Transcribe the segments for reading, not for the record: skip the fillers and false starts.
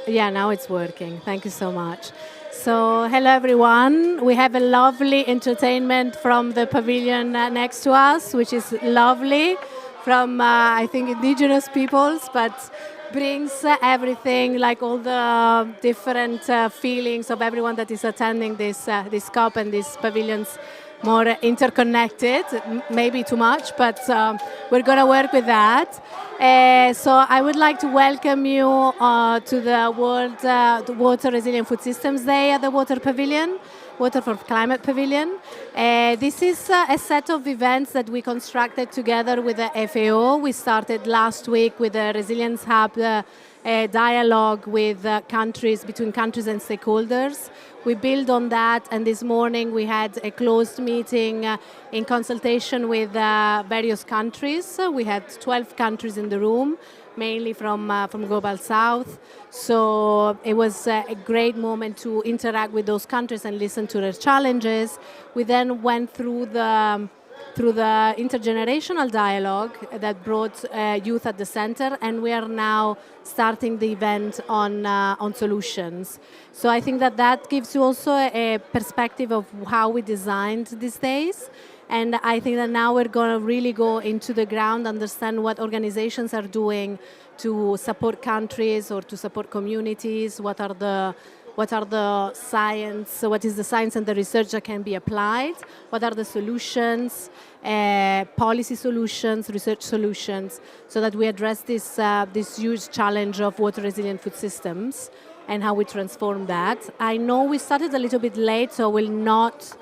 Yeah, now it's working. Thank you so much. So, hello everyone. We have a lovely entertainment from the pavilion next to us, which is lovely, from I think indigenous peoples, but brings everything, like all the different feelings of everyone that is attending this COP and these pavilions, more interconnected, maybe too much, but we're going to work with that. So I would like to welcome you to the World Water Resilient Food Systems Day at the Water Pavilion, Water for Climate Pavilion. This is a set of events that we constructed together with the FAO. We started last week with the Resilience Hub, a dialogue with countries, between countries and stakeholders. We build on that, and this morning we had a closed meeting in consultation with various countries. We had 12 countries in the room, mainly from Global South. So it was a great moment to interact with those countries and listen to their challenges. We then went through the intergenerational dialogue that brought youth at the center, and we are now starting the event on solutions. So I think that gives you also a perspective of how we designed these days. And I think that now we're going to really go into the ground, understand what organizations are doing to support countries or to support communities, what are the science, what is the science and the research that can be applied, what are the solutions, policy solutions, research solutions, so that we address this huge challenge of water resilient food systems and how we transform that. I know we started a little bit late, so I will not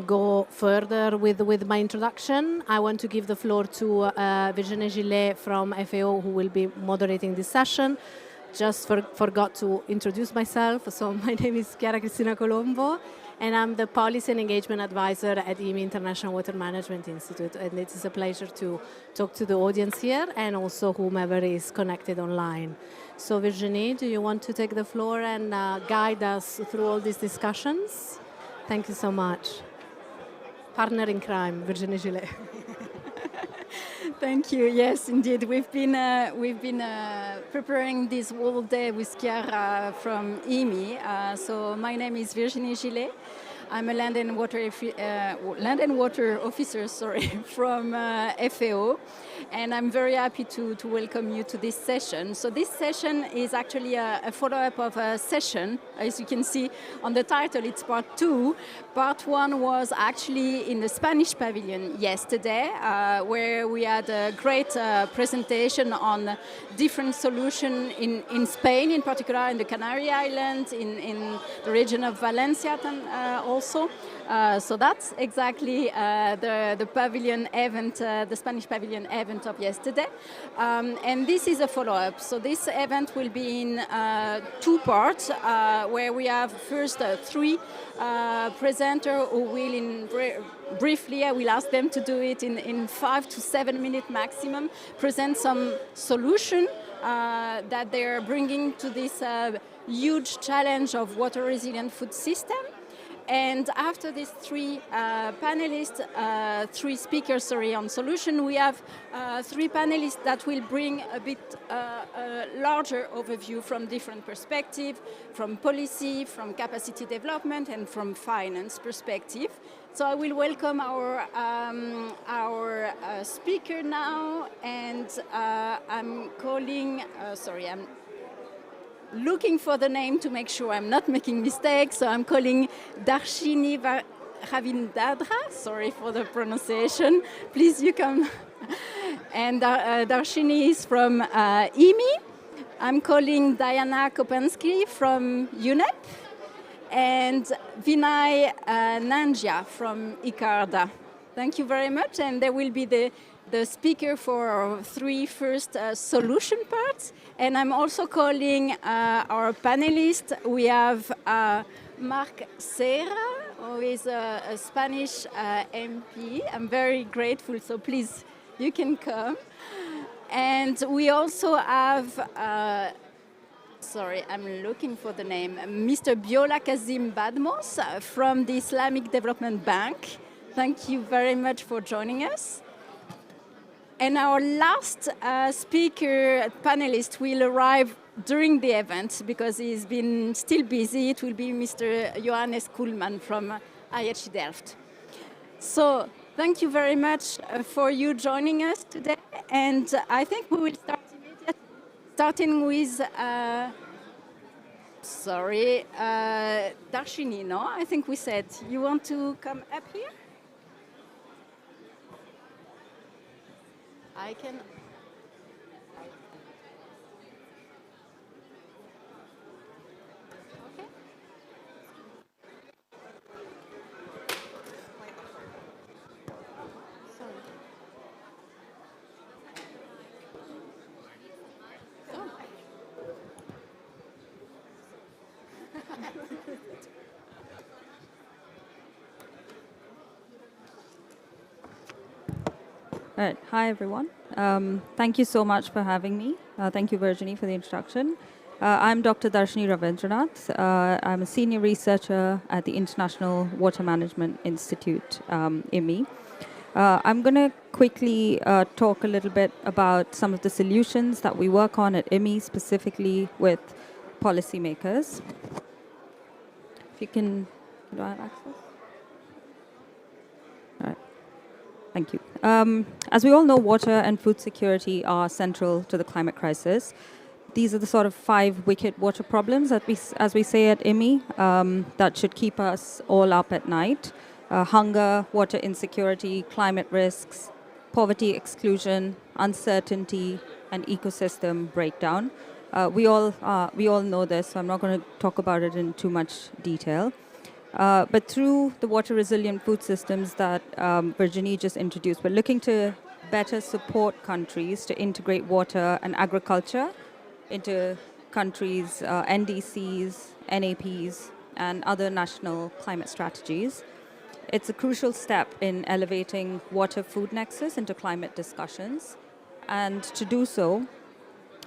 go further with my introduction. I want to give the floor to Virginie Gillet from FAO, who will be moderating this session. Just forgot to introduce myself. So my name is Chiara Cristina Colombo, and I'm the Policy and Engagement Advisor at IMI International Water Management Institute. And it is a pleasure to talk to the audience here and also whomever is connected online. So Virginie, do you want to take the floor and guide us through all these discussions? Thank you so much. Partner in crime, Virginie Gillet. Thank you. Yes, indeed. We've been preparing this whole day with Chiara from IMI. So my name is Virginie Gillet. I'm a land and water officer, from FAO, and I'm very happy to welcome you to this session. So this session is actually a follow-up of a session. As you can see on the title, it's part 2. Part 1 was actually in the Spanish pavilion yesterday, where we had a great presentation on different solutions in Spain, in particular in the Canary Islands, in the region of Valencia also. So that's exactly the pavilion event, the Spanish pavilion event of yesterday. And this is a follow-up. So this event will be in 2 parts, where we have first 3 presenters who will, briefly, I will ask them to do it in 5 to 7 minutes maximum, present some solution that they're bringing to this huge challenge of water resilient food system. And after these 3 panelists, 3 speakers, on solution, we have 3 panelists that will bring a bit larger overview from different perspectives, from policy, from capacity development, and from finance perspective. So I will welcome our speaker now, and I'm calling, I'm looking for the name to make sure I'm not making mistakes, so I'm calling Darshini Ravindadra. Sorry for the pronunciation. Please, you come. And Darshini is from IMI. I'm calling Diana Kopansky from UNEP. And Vinay Nanjia from ICARDA. Thank you very much. And there will be the speaker for our 3 first solution parts. And I'm also calling our panelists. We have Marc Serra, who is a Spanish MP. I'm very grateful, so please, you can come. And we also have, I'm looking for the name, Mr. Biola Kazim Badmos from the Islamic Development Bank. Thank you very much for joining us. And our last speaker panelist will arrive during the event because he's been still busy. It will be Mr. Johannes Kuhlmann from IHE Delft. So thank you very much for you joining us today. And I think we will start immediately, starting with, Darshini, no? I think we said, you want to come up here? I can. Okay. Sorry. Oh. All right. Hi, everyone. Thank you so much for having me. Thank you, Virginie, for the introduction. I'm Dr. Darshini Ravindranath. I'm a senior researcher at the International Water Management Institute, IMI. I'm going to quickly talk a little bit about some of the solutions that we work on at IMI, specifically with policymakers. If you can, do I have access? All right. Thank you. As we all know, water and food security are central to the climate crisis. These are the sort of 5 wicked water problems that as we say at IMI, that should keep us all up at night. Hunger, water insecurity, climate risks, poverty exclusion, uncertainty, and ecosystem breakdown. We all know this, so I'm not going to talk about it in too much detail. But through the water resilient food systems that Virginie just introduced, we're looking to better support countries to integrate water and agriculture into countries' NDCs, NAPs, and other national climate strategies. It's a crucial step in elevating water-food nexus into climate discussions. And to do so,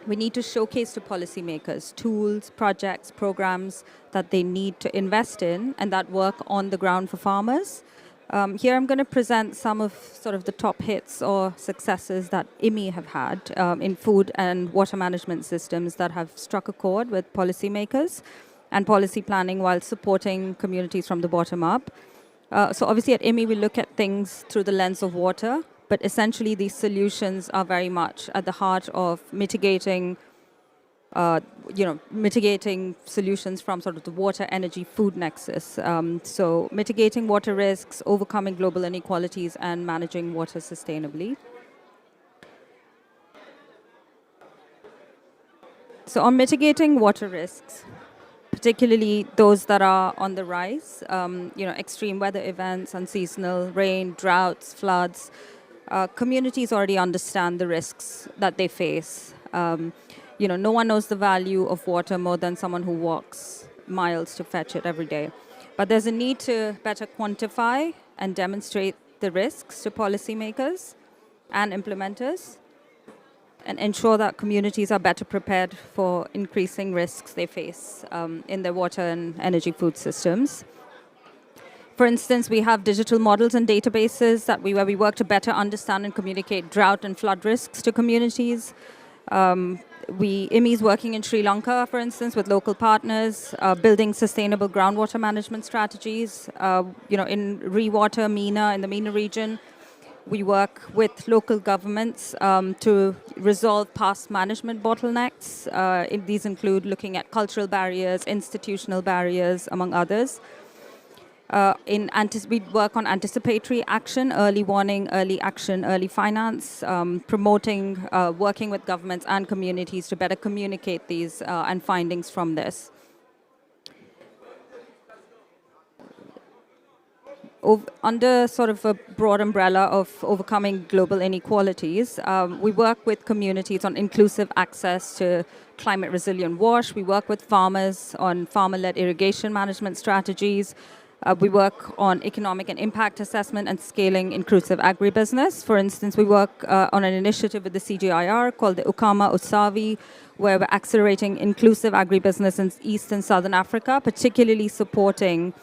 we need to showcase to policymakers tools, projects, programs that they need to invest in and that work on the ground for farmers. Here I'm going to present some of sort of the top hits or successes that IMI have had in food and water management systems that have struck a chord with policymakers and policy planning while supporting communities from the bottom up. So obviously at IMI we look at things through the lens of water, but essentially these solutions are very much at the heart of mitigating solutions from sort of the water, energy, food nexus. So mitigating water risks, overcoming global inequalities, and managing water sustainably. So on mitigating water risks, particularly those that are on the rise, extreme weather events, unseasonal rain, droughts, floods, communities already understand the risks that they face. No one knows the value of water more than someone who walks miles to fetch it every day. But there's a need to better quantify and demonstrate the risks to policymakers and implementers and ensure that communities are better prepared for increasing risks they face in their water and energy food systems. For instance, we have digital models and databases where we work to better understand and communicate drought and flood risks to communities. IMI is working in Sri Lanka, for instance, with local partners, building sustainable groundwater management strategies. In Rewater, MENA, in the MENA region, we work with local governments to resolve past management bottlenecks. These include looking at cultural barriers, institutional barriers, among others. We work on anticipatory action, early warning, early action, early finance, promoting, working with governments and communities to better communicate these and findings from this. Under sort of a broad umbrella of overcoming global inequalities, we work with communities on inclusive access to climate resilient wash. We work with farmers on farmer-led irrigation management strategies. We work on economic and impact assessment and scaling inclusive agribusiness. For instance, we work on an initiative with the CGIAR called the Ukama Usavi, where we're accelerating inclusive agribusiness in East and Southern Africa, particularly supporting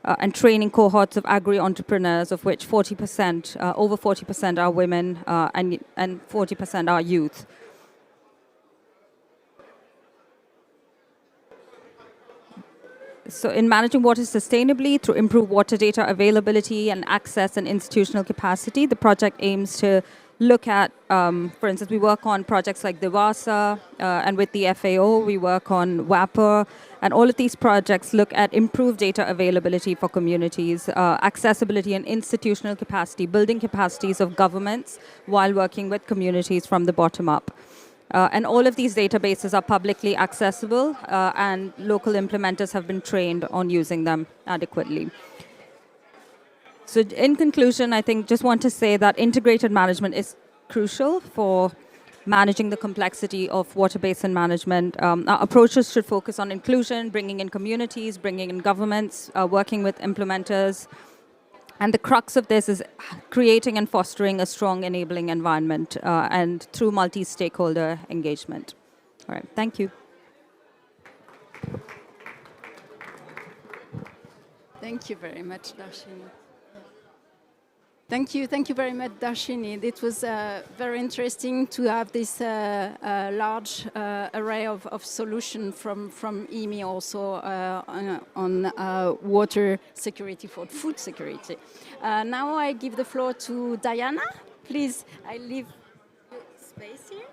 and training cohorts of agri-entrepreneurs, of which 40%, over 40% are women and 40% are youth. So in managing water sustainably through improved water data availability and access and institutional capacity, the project aims to look at, for instance, we work on projects like Devasa, and with the FAO, we work on WAPR, and all of these projects look at improved data availability for communities, accessibility and institutional capacity, building capacities of governments while working with communities from the bottom up. And all of these databases are publicly accessible, and local implementers have been trained on using them adequately. So in conclusion, I think just want to say that integrated management is crucial for managing the complexity of water basin management. Our approaches should focus on inclusion, bringing in communities, bringing in governments, working with implementers. And the crux of this is creating and fostering a strong enabling environment and through multi-stakeholder engagement. All right, thank you. Thank you very much, Darshini. Thank you very much, Darshini. It was very interesting to have this large array of solutions from EMI also on water security for food security. Now I give the floor to Diana. Please, I leave space here.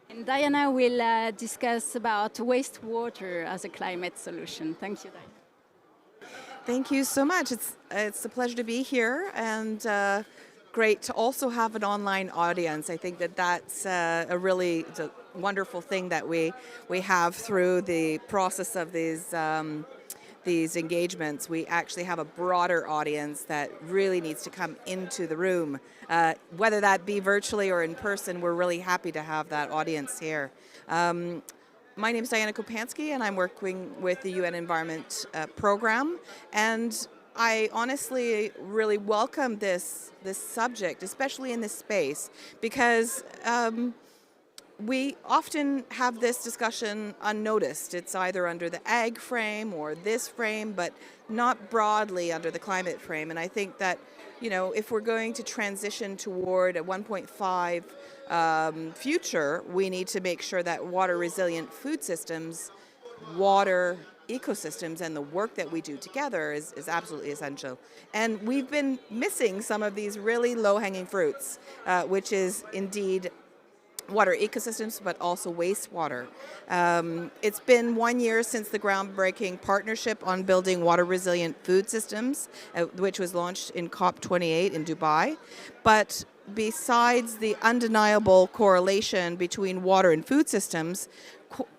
And Diana will discuss about wastewater as a climate solution. Thank you, Diana. Thank you so much. It's a pleasure to be here, and great to also have an online audience. I think that's a really wonderful thing that we have through the process of these engagements. We actually have a broader audience that really needs to come into the room. Whether that be virtually or in person, we're really happy to have that audience here. My name is Diana Kopansky, and I'm working with the UN Environment Program. And I honestly really welcome this subject, especially in this space, because we often have this discussion unnoticed. It's either under the ag frame or this frame, but not broadly under the climate frame. And I think that, you know, if we're going to transition toward a 1.5 future, we need to make sure that water resilient food systems, water ecosystems, and the work that we do together is absolutely essential. And we've been missing some of these really low-hanging fruits, which is indeed water ecosystems, but also wastewater. It's been 1 year since the groundbreaking partnership on building water resilient food systems, which was launched in COP28 in Dubai. But besides the undeniable correlation between water and food systems,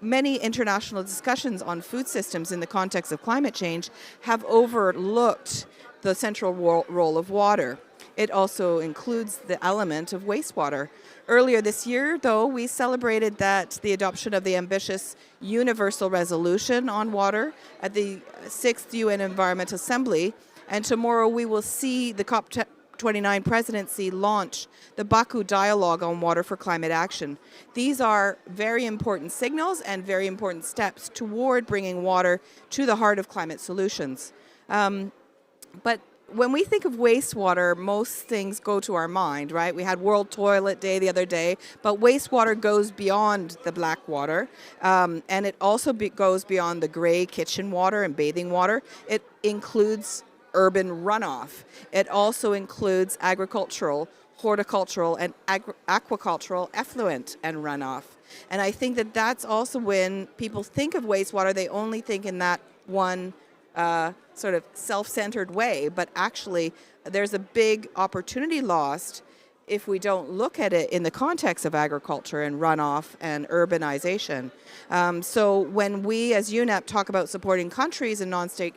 many international discussions on food systems in the context of climate change have overlooked the central role of water. It also includes the element of wastewater. Earlier this year, though, we celebrated the adoption of the ambitious Universal Resolution on Water at the 6th UN Environment Assembly, and tomorrow we will see the COP29 presidency launch the Baku Dialogue on Water for Climate Action. These are very important signals and very important steps toward bringing water to the heart of climate solutions. But when we think of wastewater, most things go to our mind, right? We had World Toilet Day the other day, but wastewater goes beyond the black water, and it also goes beyond the gray kitchen water and bathing water. It includes urban runoff. It also includes agricultural, horticultural, and aquacultural effluent and runoff. And I think that that's also when people think of wastewater, they only think in that one sort of self-centered way, but actually there's a big opportunity lost if we don't look at it in the context of agriculture and runoff and urbanization. So when we as UNEP talk about supporting countries and non-state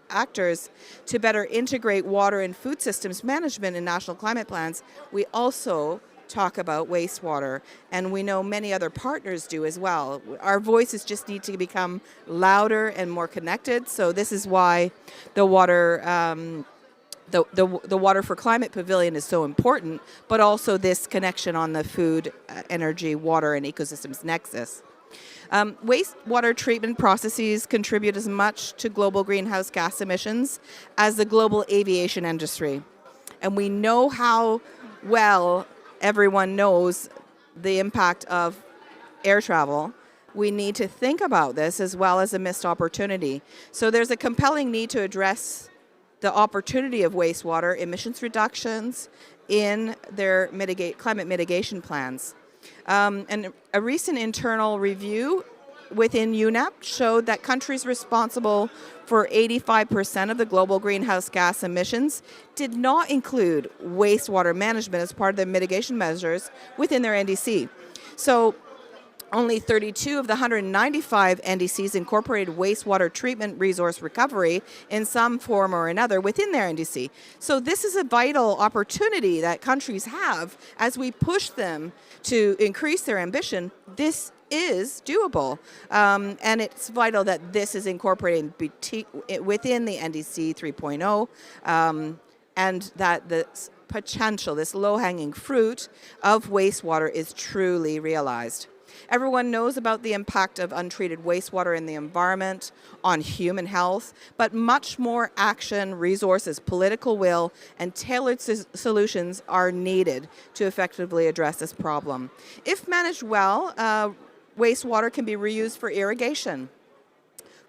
actors to better integrate water and food systems management in national climate plans, we also talk about wastewater, and we know many other partners do as well. Our voices just need to become louder and more connected, so this is why the water the Water for Climate Pavilion is so important, but also this connection on the food, energy, water, and ecosystems nexus. Wastewater treatment processes contribute as much to global greenhouse gas emissions as the global aviation industry. And we know how well everyone knows the impact of air travel. We need to think about this as well as a missed opportunity. So there's a compelling need to address the opportunity of wastewater emissions reductions in their climate mitigation plans. And a recent internal review within UNEP showed that countries responsible for 85% of the global greenhouse gas emissions did not include wastewater management as part of their mitigation measures within their NDC. So only 32 of the 195 NDCs incorporated wastewater treatment resource recovery in some form or another within their NDC. So this is a vital opportunity that countries have as we push them to increase their ambition. This is doable, and it's vital that this is incorporated within the NDC 3.0, and that the potential, this low-hanging fruit of wastewater is truly realized. Everyone knows about the impact of untreated wastewater in the environment, on human health, but much more action, resources, political will, and tailored solutions are needed to effectively address this problem. If managed well, wastewater can be reused for irrigation,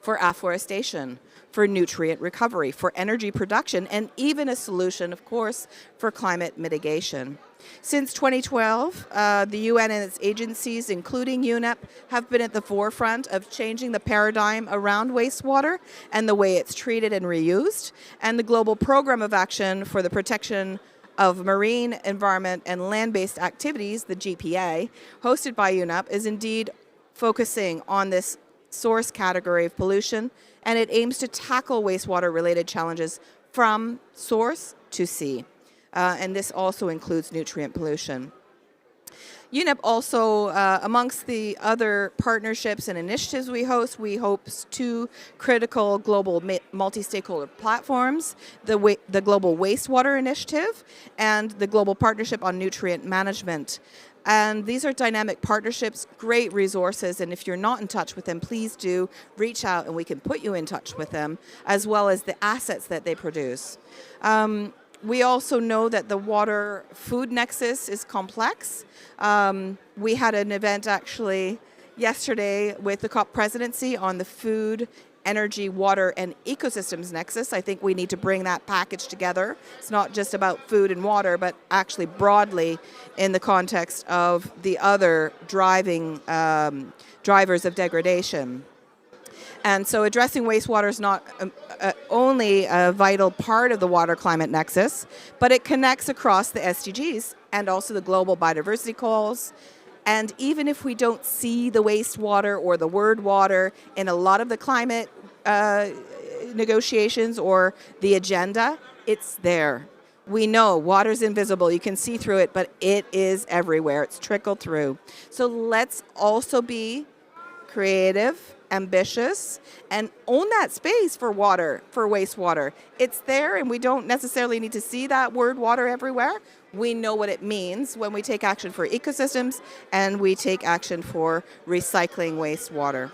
for afforestation, for nutrient recovery, for energy production, and even a solution, of course, for climate mitigation. Since 2012, the UN and its agencies, including UNEP, have been at the forefront of changing the paradigm around wastewater and the way it's treated and reused. And the Global Program of Action for the Protection of Marine, Environment, and Land-Based Activities, the GPA, hosted by UNEP, is indeed focusing on this source category of pollution, and it aims to tackle wastewater-related challenges from source to sea. And this also includes nutrient pollution. UNEP also, amongst the other partnerships and initiatives we host two critical global multi-stakeholder platforms, the Global Wastewater Initiative and the Global Partnership on Nutrient Management. And these are dynamic partnerships, great resources, and if you're not in touch with them, please do reach out and we can put you in touch with them, as well as the assets that they produce. We also know that the water-food nexus is complex. We had an event actually yesterday with the COP presidency on the food, energy, water, and ecosystems nexus. I think we need to bring that package together. It's not just about food and water, but actually broadly in the context of the other drivers of degradation. And so addressing wastewater is not only a vital part of the water climate nexus, but it connects across the SDGs and also the global biodiversity goals. And even if we don't see the wastewater or the word water in a lot of the climate negotiations or the agenda, it's there. We know water's invisible. You can see through it, but it is everywhere. It's trickled through. So let's also be creative, ambitious, and own that space for water, for wastewater. It's there, and we don't necessarily need to see that word water everywhere. We know what it means when we take action for ecosystems and we take action for recycling wastewater.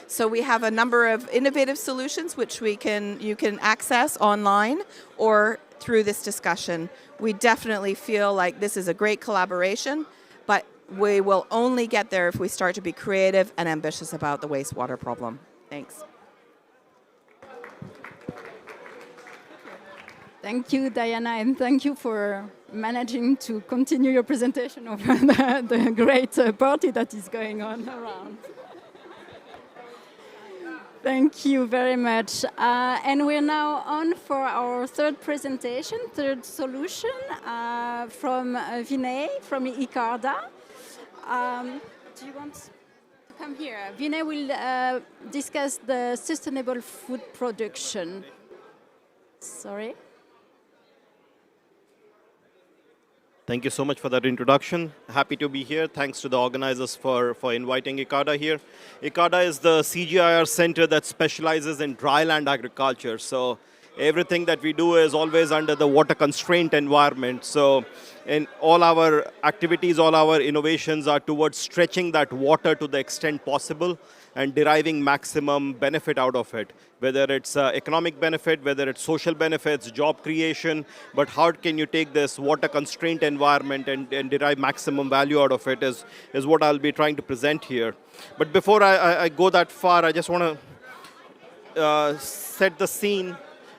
So we have a number of innovative solutions which you can access online or through this discussion. We definitely feel like this is a great collaboration, but we will only get there if we start to be creative and ambitious about the wastewater problem. Thanks. Thank you, Diana, and thank you for managing to continue your presentation over the great party that is going on around. Thank you very much. And we're now on for our third presentation, third solution from Vinay from ICARDA. Do you want to come here? Vinay will discuss the sustainable food production. Sorry. Thank you so much for that introduction. Happy to be here. Thanks to the organizers for inviting ICARDA here. ICARDA is the CGIAR center that specializes in dry land agriculture. So everything that we do is always under the water constraint environment. So in all our activities, all our innovations are towards stretching that water to the extent possible and deriving maximum benefit out of it, whether it's economic benefit, whether it's social benefits, job creation, but how can you take this water constraint environment and derive maximum value out of it is what I'll be trying to present here. But before I go that far, I just want to set the scene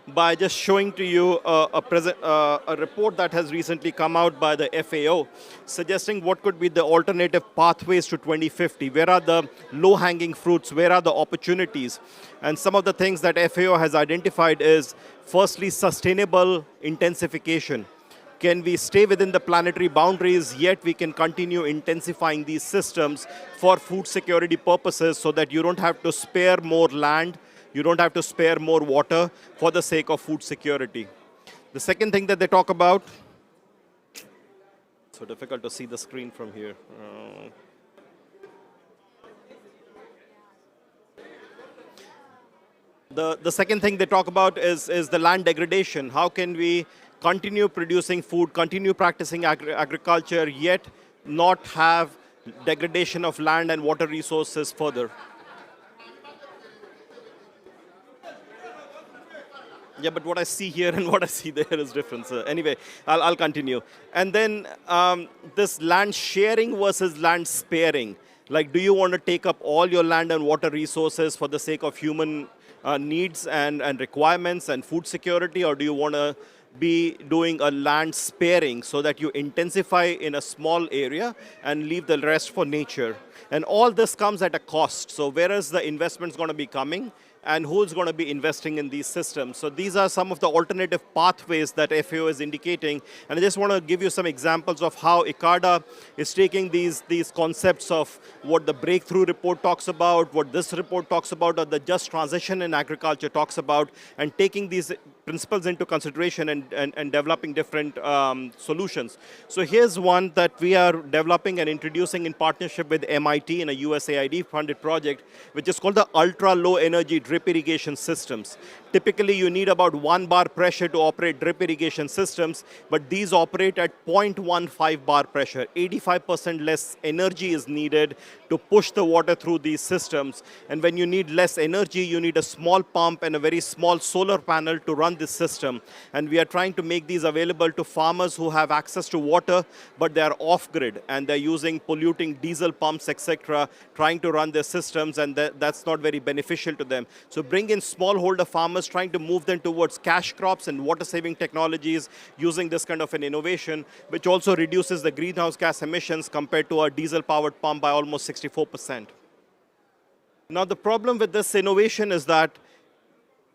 by just showing to you a report that has recently come out by the FAO, suggesting what could be the alternative pathways to 2050. Where are the low-hanging fruits? Where are the opportunities? And some of the things that FAO has identified is, firstly, sustainable intensification. Can we stay within the planetary boundaries, yet we can continue intensifying these systems for food security purposes so that you don't have to spare more land, you don't have to spare more water for the sake of food security. The second thing that they talk about, so difficult to see the screen from here. The second thing they talk about is the land degradation. How can we continue producing food, continue practicing agriculture, yet not have degradation of land and water resources further? Yeah, but what I see here and what I see there is different. So anyway, I'll continue. And then this land sharing versus land sparing. Like, do you want to take up all your land and water resources for the sake of human needs and requirements and food security, or do you want to be doing a land sparing so that you intensify in a small area and leave the rest for nature? And all this comes at a cost. So where is the investments going to be coming? And who's going to be investing in these systems? So these are some of the alternative pathways that FAO is indicating. And I just want to give you some examples of how ICARDA is taking these concepts of what the breakthrough report talks about, what this report talks about, or the just transition in agriculture talks about, and taking these principles into consideration and developing different solutions. So here's one that we are developing and introducing in partnership with MIT in a USAID-funded project, which is called the ultra-low energy drip irrigation systems. Typically, you need about 1 bar pressure to operate drip irrigation systems, but these operate at 0.15 bar pressure. 85% less energy is needed to push the water through these systems. And when you need less energy, you need a small pump and a very small solar panel to run this system. And we are trying to make these available to farmers who have access to water, but they are off-grid, and they're using polluting diesel pumps, etc., trying to run their systems, and that's not very beneficial to them. So bring in smallholder farmers, trying to move them towards cash crops and water-saving technologies using this kind of an innovation, which also reduces the greenhouse gas emissions compared to a diesel-powered pump by almost 64%. Now, the problem with this innovation is that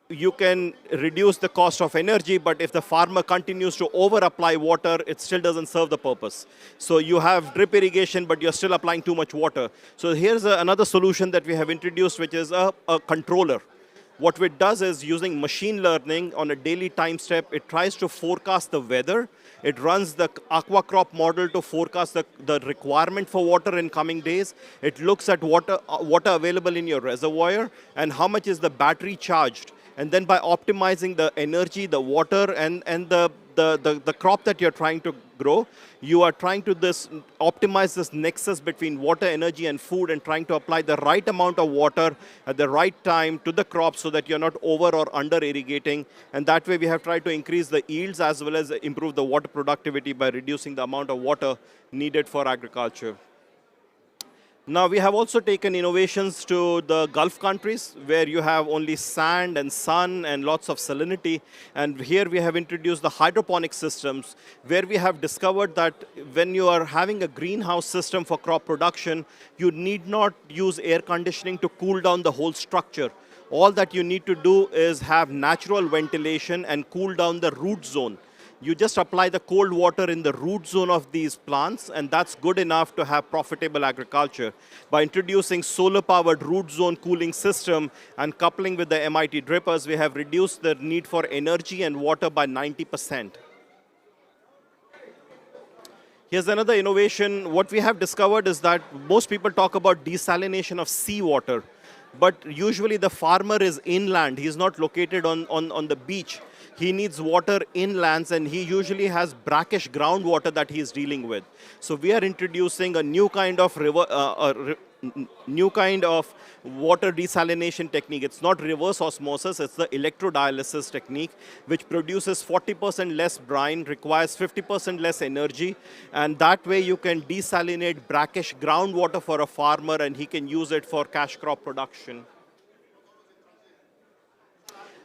you can reduce the cost of energy, but if the farmer continues to over-apply water, it still doesn't serve the purpose. So you have drip irrigation, but you're still applying too much water. So here's another solution that we have introduced, which is a controller. What it does is, using machine learning on a daily time step, it tries to forecast the weather. It runs the aquacrop model to forecast the requirement for water in coming days. It looks at water available in your reservoir and how much is the battery charged. And then by optimizing the energy, the water, and the crop that you're trying to grow, you are trying to optimize this nexus between water, energy, and food, and trying to apply the right amount of water at the right time to the crop so that you're not over or under irrigating. And that way we have tried to increase the yields as well as improve the water productivity by reducing the amount of water needed for agriculture. Now, we have also taken innovations to the Gulf countries, where you have only sand and sun and lots of salinity. And here we have introduced the hydroponic systems, where we have discovered that when you are having a greenhouse system for crop production, you need not use air conditioning to cool down the whole structure. All that you need to do is have natural ventilation and cool down the root zone. You just apply the cold water in the root zone of these plants, and that's good enough to have profitable agriculture. By introducing solar-powered root zone cooling system and coupling with the MIT drippers, we have reduced the need for energy and water by 90%. Here's another innovation. What we have discovered is that most people talk about desalination of seawater, but usually the farmer is inland. He's not located on the beach. he needs water inlands, and he usually has brackish groundwater that he's dealing with. So we are introducing a new kind of new kind of water desalination technique. It's not reverse osmosis, it's the electrodialysis technique, which produces 40% less brine, requires 50% less energy, and that way you can desalinate brackish groundwater for a farmer, and he can use it for cash crop production.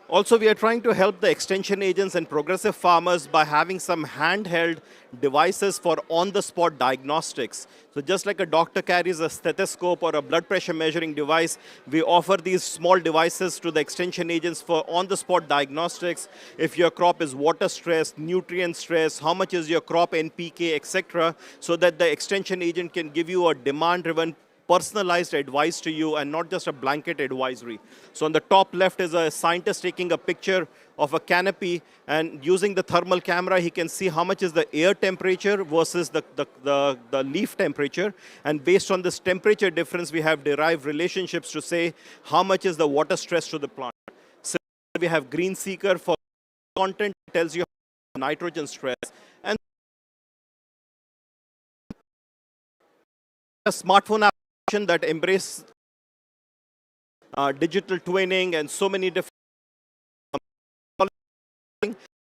Also, we are trying to help the extension agents and progressive farmers by having some handheld devices for on-the-spot diagnostics. So just like a doctor carries a stethoscope or a blood pressure measuring device, we offer these small devices to the extension agents for on-the-spot diagnostics. If your crop is water stressed, nutrient stressed, how much is your crop NPK, etc., so that the extension agent can give you a demand-driven personalized advice to you and not just a blanket advisory. So on the top left is a scientist taking a picture of a canopy, and using the thermal camera, he can see how much is the air temperature versus the leaf temperature. And based on this temperature difference, we have derived relationships to say how much is the water stress to the plant. So we have Green Seeker for content, tells you nitrogen stress. And a smartphone application that embrace digital twinning and so many different.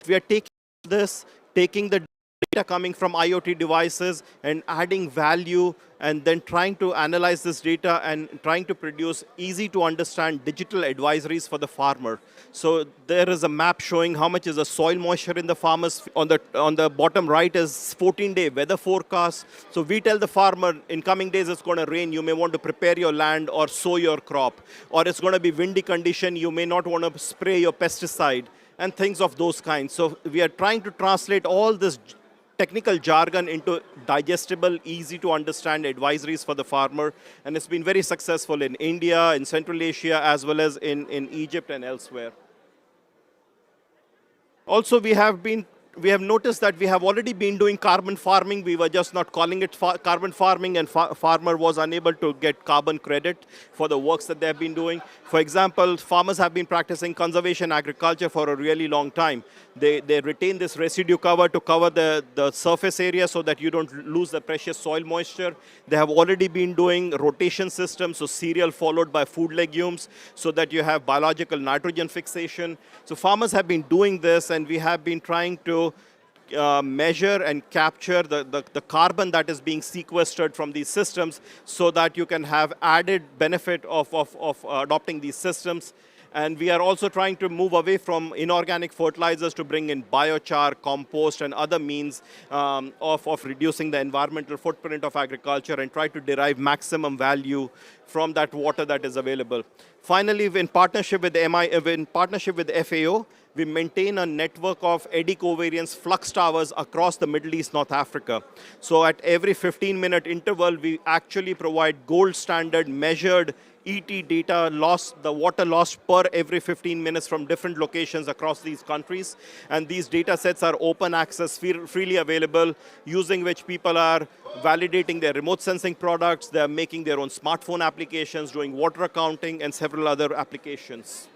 We are taking the data coming from IoT devices and adding value, and then trying to analyze this data and trying to produce easy to understand digital advisories for the farmer. So there is a map showing how much is the soil moisture in the farmers. On the bottom right is 14-day weather forecast. So we tell the farmer in coming days it's going to rain, you may want to prepare your land or sow your crop, or it's going to be windy condition, you may not want to spray your pesticide, and things of those kinds. So we are trying to translate all this technical jargon into digestible, easy to understand advisories for the farmer. And it's been very successful in India, in Central Asia, as well as in Egypt and elsewhere. Also, we have noticed that we have already been doing carbon farming. We were just not calling it carbon farming, and farmer was unable to get carbon credit for the works that they have been doing. For example, farmers have been practicing conservation agriculture for a really long time. They retain this residue cover to cover the surface area so that you don't lose the precious soil moisture. They have already been doing rotation systems, so cereal followed by food legumes, so that you have biological nitrogen fixation. So farmers have been doing this, and we have been trying to measure and capture the carbon that is being sequestered from these systems, so that you can have added benefit of adopting these systems. And we are also trying to move away from inorganic fertilizers to bring in biochar, compost, and other means of reducing the environmental footprint of agriculture, and try to derive maximum value from that water that is available. Finally, in partnership with FAO, we maintain a network of eddy covariance flux towers across the Middle East, North Africa. So at every 15-minute interval, we actually provide gold standard measured ET data loss, the water loss per every 15 minutes from different locations across these countries. And these data sets are open access, freely available, using which people are validating their remote sensing products, they're making their own smartphone applications, doing water accounting, and several other applications.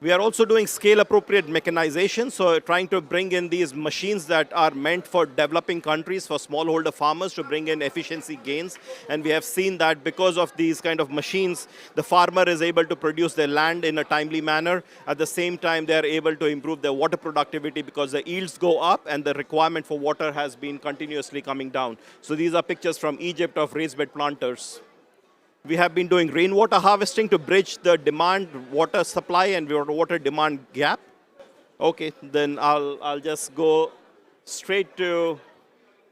We are also doing scale-appropriate mechanization, so trying to bring in these machines that are meant for developing countries, for smallholder farmers, to bring in efficiency gains. And we have seen that because of these kind of machines, the farmer is able to produce their land in a timely manner. At the same time, they are able to improve their water productivity because the yields go up and the requirement for water has been continuously coming down. So these are pictures from Egypt of raised bed planters. We have been doing rainwater harvesting to bridge the demand water supply and water demand gap. Okay, then I'll just go straight to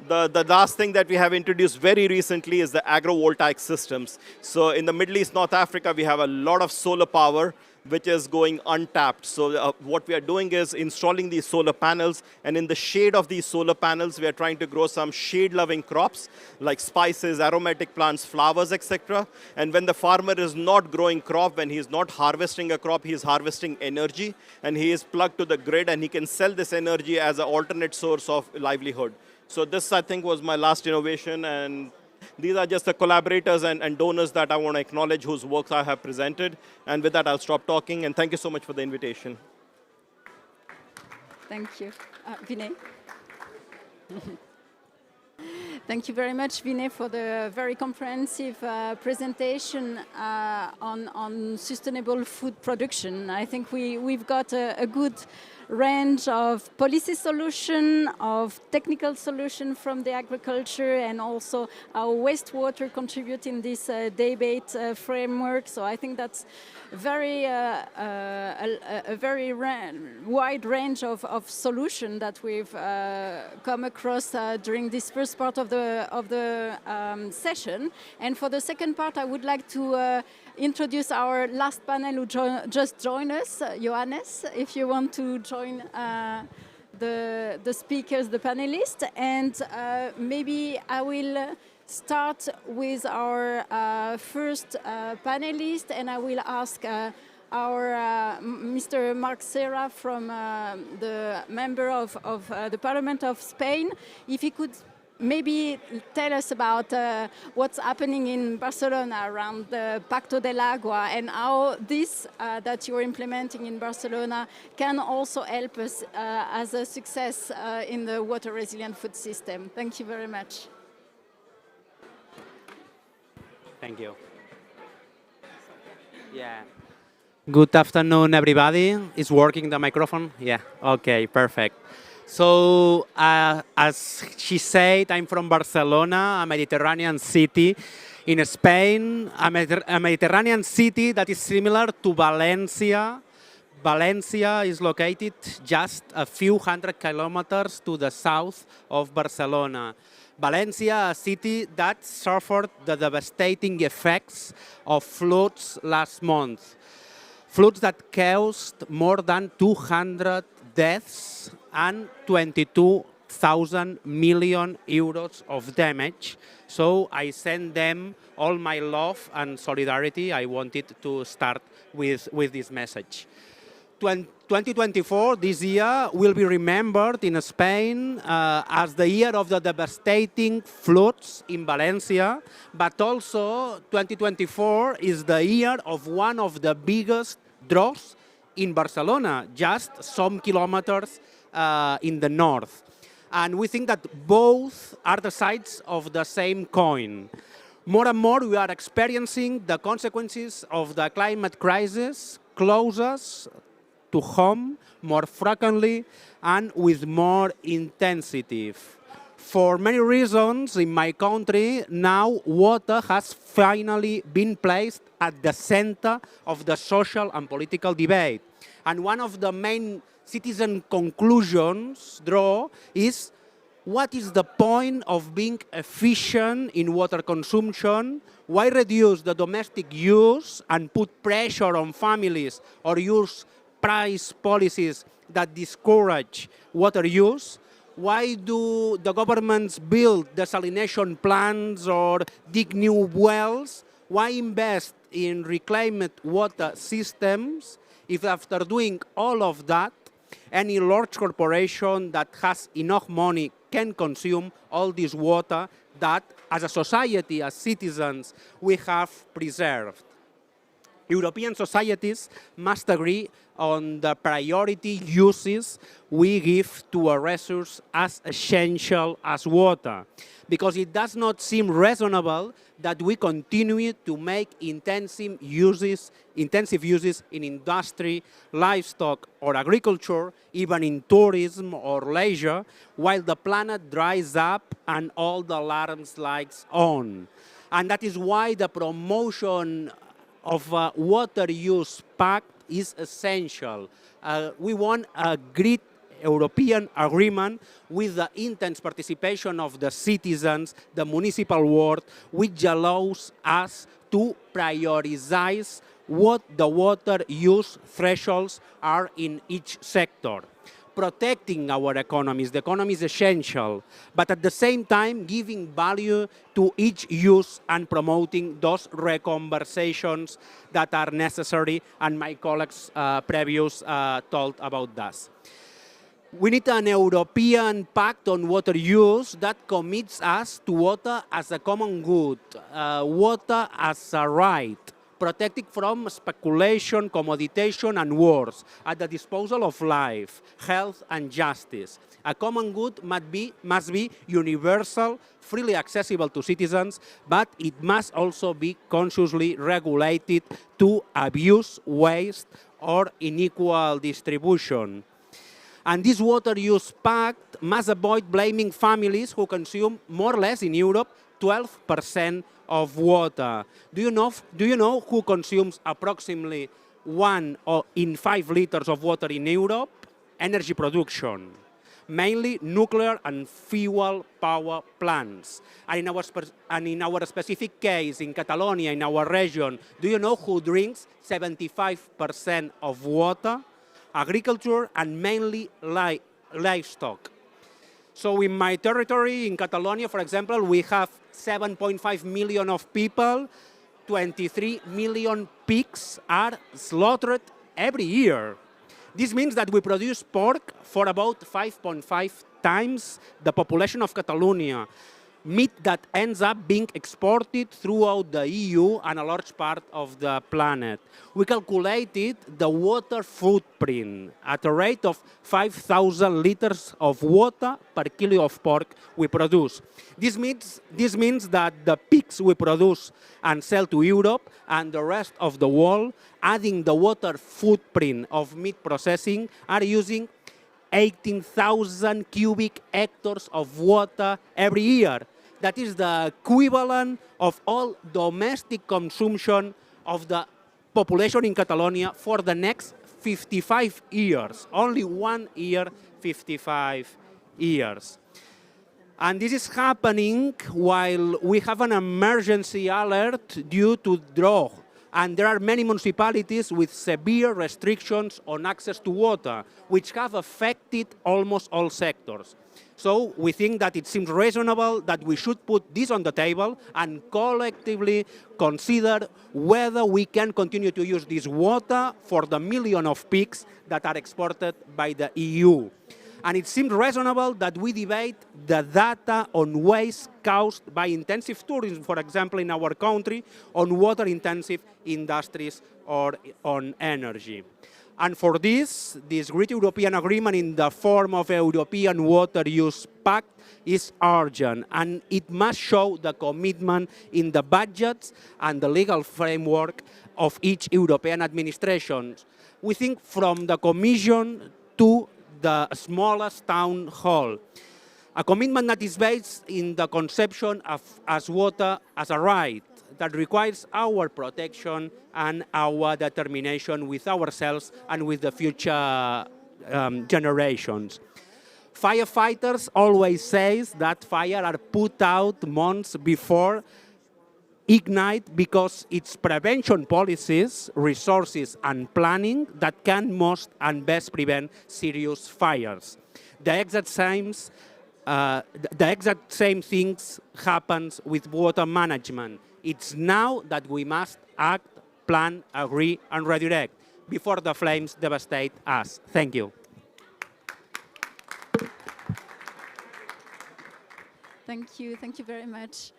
the last thing that we have introduced very recently is the agrovoltaic systems. So in the Middle East, North Africa, we have a lot of solar power which is going untapped. So what we are doing is installing these solar panels, and in the shade of these solar panels, we are trying to grow some shade-loving crops like spices, aromatic plants, flowers, etc. And when the farmer is not growing crop, when he is not harvesting a crop, he is harvesting energy, and he is plugged to the grid, and he can sell this energy as an alternate source of livelihood. So this, I think, was my last innovation, and these are just the collaborators and donors that I want to acknowledge whose works I have presented. And with that, I'll stop talking, and thank you so much for the invitation. Thank you. Vinay? Thank you very much, Vinay, for the very comprehensive presentation on sustainable food production. I think we've got a good range of policy solution, of technical solution from the agriculture, and also our wastewater contribute in this debate framework. So I think that's very a very wide range of solution that we've come across during this first part of the session. And for the second part, I would like to introduce our last panel who just joined us. Johannes, if you want to join the speakers, the panelists. And maybe I will start with our first panelist, and I will ask our Mr. Marc Serra from the member of the Parliament of Spain, if he could maybe tell us about what's happening in Barcelona around the Pacto del Agua and how this that you're implementing in Barcelona can also help us as a success in the water resilient food system. Thank you very much. Thank you. Yeah. Good afternoon, everybody. Is working the microphone? Yeah. Okay, perfect. So, as she said, I'm from Barcelona, a Mediterranean city in Spain, a Mediterranean city that is similar to Valencia. Valencia is located just a few hundred kilometers to the south of Barcelona. Valencia, a city that suffered the devastating effects of floods last month. Floods that caused more than 200 deaths and 22,000 million euros of damage. So I send them all my love and solidarity. I wanted to start with this message. 2024, this year, will be remembered in Spain as the year of the devastating floods in Valencia, but also 2024 is the year of one of the biggest droughts in Barcelona, just some kilometers in the north. And we think that both are the sides of the same coin. More and more we are experiencing the consequences of the climate crisis closer to home, more frequently, and with more intensity. For many reasons in my country, now water has finally been placed at the center of the social and political debate. And one of the main citizen conclusions draw is, what is the point of being efficient in water consumption? Why reduce the domestic use and put pressure on families or use price policies that discourage water use? Why do the governments build desalination plants or dig new wells? Why invest in reclaimed water systems if after doing all of that, any large corporation that has enough money can consume all this water that, as a society, as citizens, we have preserved? European societies must agree on the priority uses we give to a resource as essential as water, because it does not seem reasonable that we continue to make intensive uses in industry, livestock, or agriculture, even in tourism or leisure, while the planet dries up and all the alarms lights on. And that is why the promotion of a water use pact is essential. We want a great European agreement with the intense participation of the citizens, the municipal world, which allows us to prioritize what the water use thresholds are in each sector. Protecting our economies, the economy is essential, but at the same time giving value to each use and promoting those reconversations that are necessary, and my colleagues previous told about that. We need an European pact on water use that commits us to water as a common good, water as a right, protected from speculation, commoditation, and wars, at the disposal of life, health, and justice. A common good must be universal, freely accessible to citizens, but it must also be consciously regulated to abuse, waste, or unequal distribution. And this water use pact must avoid blaming families who consume more or less in Europe 12% of water. Do you know who consumes approximately 1 in 5 liters of water in Europe? Energy production, mainly nuclear and fuel power plants. And in our specific case, in Catalonia, in our region, do you know who drinks 75% of water? Agriculture and mainly livestock. So in my territory, in Catalonia, for example, we have 7.5 million of people, 23 million pigs are slaughtered every year. This means that we produce pork for about 5.5 times the population of Catalonia, meat that ends up being exported throughout the EU and a large part of the planet. We calculated the water footprint at a rate of 5,000 liters of water per kilo of pork we produce. This means that the pigs we produce and sell to Europe and the rest of the world, adding the water footprint of meat processing, are using 18,000 cubic hectares of water every year. That is the equivalent of all domestic consumption of the population in Catalonia for the next 55 years. Only 1 year, 55 years. And this is happening while we have an emergency alert due to drought. And there are many municipalities with severe restrictions on access to water, which have affected almost all sectors. So we think that it seems reasonable that we should put this on the table and collectively consider whether we can continue to use this water for the million of pigs that are exported by the EU. And it seems reasonable that we debate the data on waste caused by intensive tourism, for example, in our country, on water-intensive industries or on energy. And for this great European agreement in the form of a European Water Use Pact is urgent, and it must show the commitment in the budgets and the legal framework of each European administration. We think from the Commission to the smallest town hall. A commitment that is based in the conception of as water as a right that requires our protection and our determination with ourselves and with the future generations. Firefighters always say that fire are put out months before ignite because it's prevention policies, resources, and planning that can most and best prevent serious fires. The exact same things happens with water management. It's now that we must act, plan, agree, and redirect before the flames devastate us. Thank you. Thank you very much.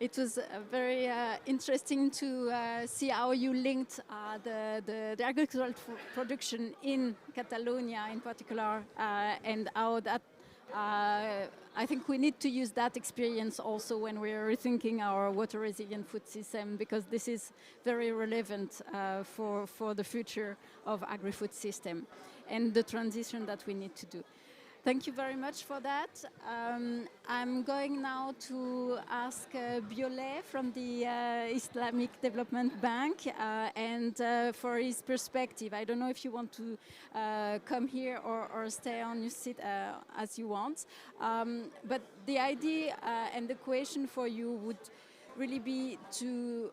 It was very interesting to see how you linked the agricultural production in Catalonia in particular, and how that I think we need to use that experience also when we are rethinking our water resilient food system, because this is very relevant for the future of agri-food system and the transition that we need to do. Thank you very much for that. I'm going now to ask Biolay from the Islamic Development Bank and for his perspective. I don't know if you want to come here or stay on your seat as you want. But the idea and the question for you would really be to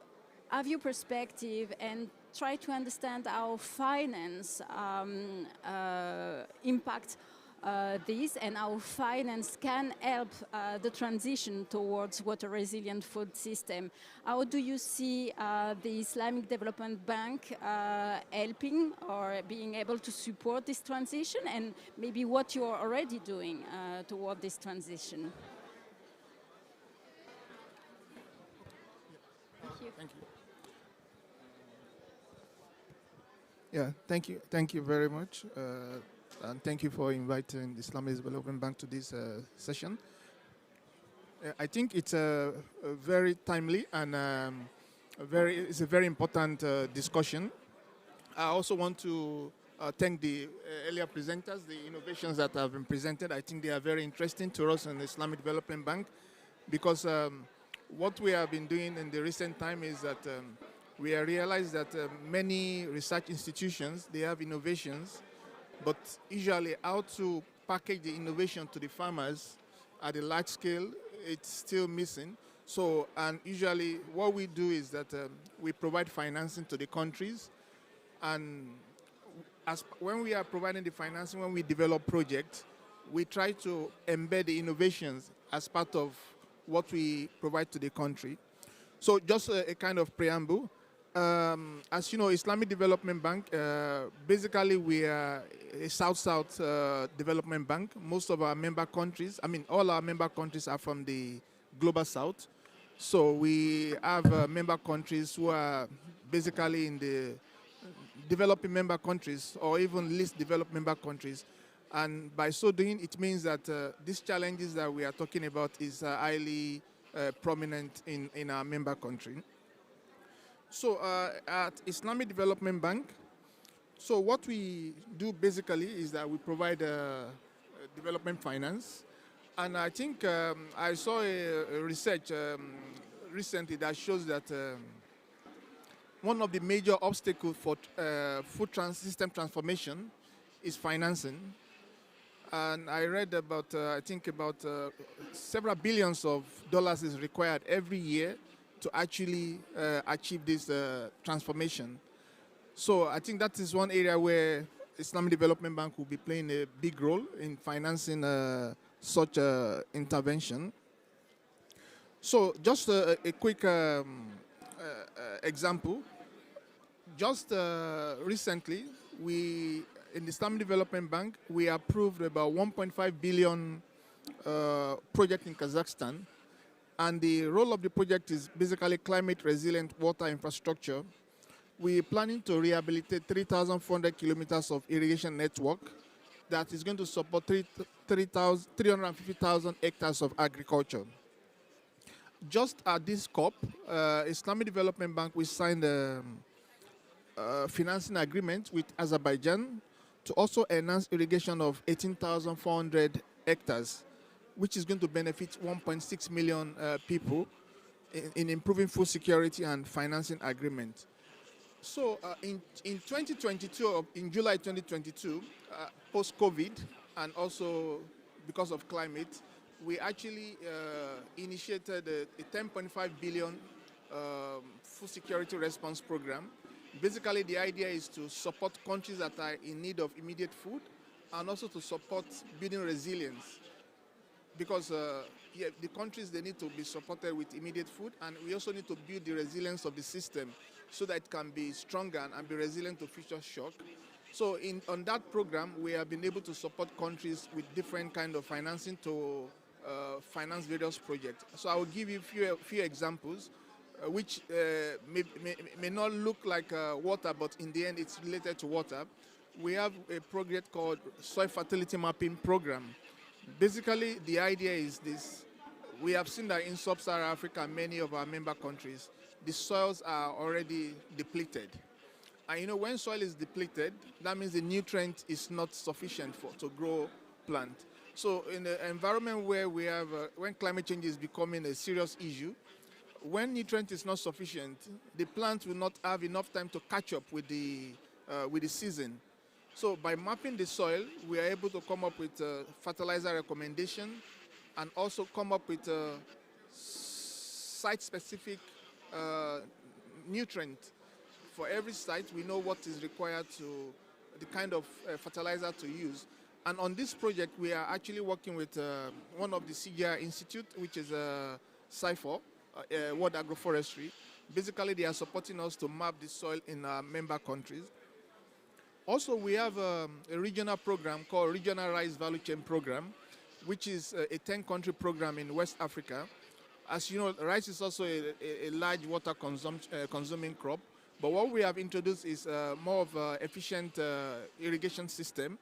have your perspective and try to understand how finance impacts this and how finance can help the transition towards water resilient food system. How do you see the Islamic Development Bank helping or being able to support this transition, and maybe what you are already doing toward this transition? Thank you. Yeah, thank you very much, and thank you for inviting the Islamic Development Bank to this session. I think it's a very timely and it's a very important discussion. I also want to thank the earlier presenters, the innovations that have been presented. I think they are very interesting to us in the Islamic Development Bank because what we have been doing in the recent time is that we have realized that many research institutions, they have innovations, but usually how to package the innovation to the farmers at a large scale, it's still missing. So, and usually what we do is that we provide financing to the countries, and when we are providing the financing, when we develop projects, we try to embed the innovations as part of what we provide to the country. So just a kind of preamble. As you know, Islamic Development Bank, basically we are a South-South development bank. Most of our member countries, I mean, all our member countries are from the Global South. So we have member countries who are basically in the developing member countries or even least developed member countries. And by so doing, it means that these challenges that we are talking about is highly prominent in our member country. So at Islamic Development Bank, so what we do basically is that we provide development finance. And I think I saw a research recently that shows that one of the major obstacles for food system transformation is financing. And I read about, I think about several billions of dollars is required every year to actually achieve this transformation. So I think that is one area where Islamic Development Bank will be playing a big role in financing such intervention. So just a quick example. Just recently, in the Islamic Development Bank, we approved about 1.5 billion project in Kazakhstan. And the role of the project is basically climate resilient water infrastructure. We're planning to rehabilitate 3,400 kilometers of irrigation network that is going to support 350,000 hectares of agriculture. Just at this COP, Islamic Development Bank, we signed a financing agreement with Azerbaijan to also enhance irrigation of 18,400 hectares, which is going to benefit 1.6 million people in improving food security and financing agreement. So in 2022, in July 2022, post-COVID, and also because of climate, we actually initiated a 10.5 billion food security response program. Basically, the idea is to support countries that are in need of immediate food and also to support building resilience. Because the countries, they need to be supported with immediate food, and we also need to build the resilience of the system so that it can be stronger and be resilient to future shock. So on that program, we have been able to support countries with different kind of financing to finance various projects. So I will give you a few examples, which may not look like water, but in the end, it's related to water. We have a project called Soil Fertility Mapping Program. Basically, the idea is this. We have seen that in sub-Saharan Africa, many of our member countries, the soils are already depleted. And you know, when soil is depleted, that means the nutrient is not sufficient to grow plant. So in an environment where we have, when climate change is becoming a serious issue, when nutrient is not sufficient, the plant will not have enough time to catch up with the season. So by mapping the soil, we are able to come up with fertilizer recommendation and also come up with site-specific nutrient. For every site, we know what is required the kind of fertilizer to use. And on this project, we are actually working with one of the CGI Institute, which is CIFOR, World Agroforestry. Basically, they are supporting us to map the soil in our member countries. Also, we have a regional program called Regional Rice Value Chain Program, which is a 10-country program in West Africa. As you know, rice is also a large water consuming crop. But what we have introduced is more of an efficient irrigation system,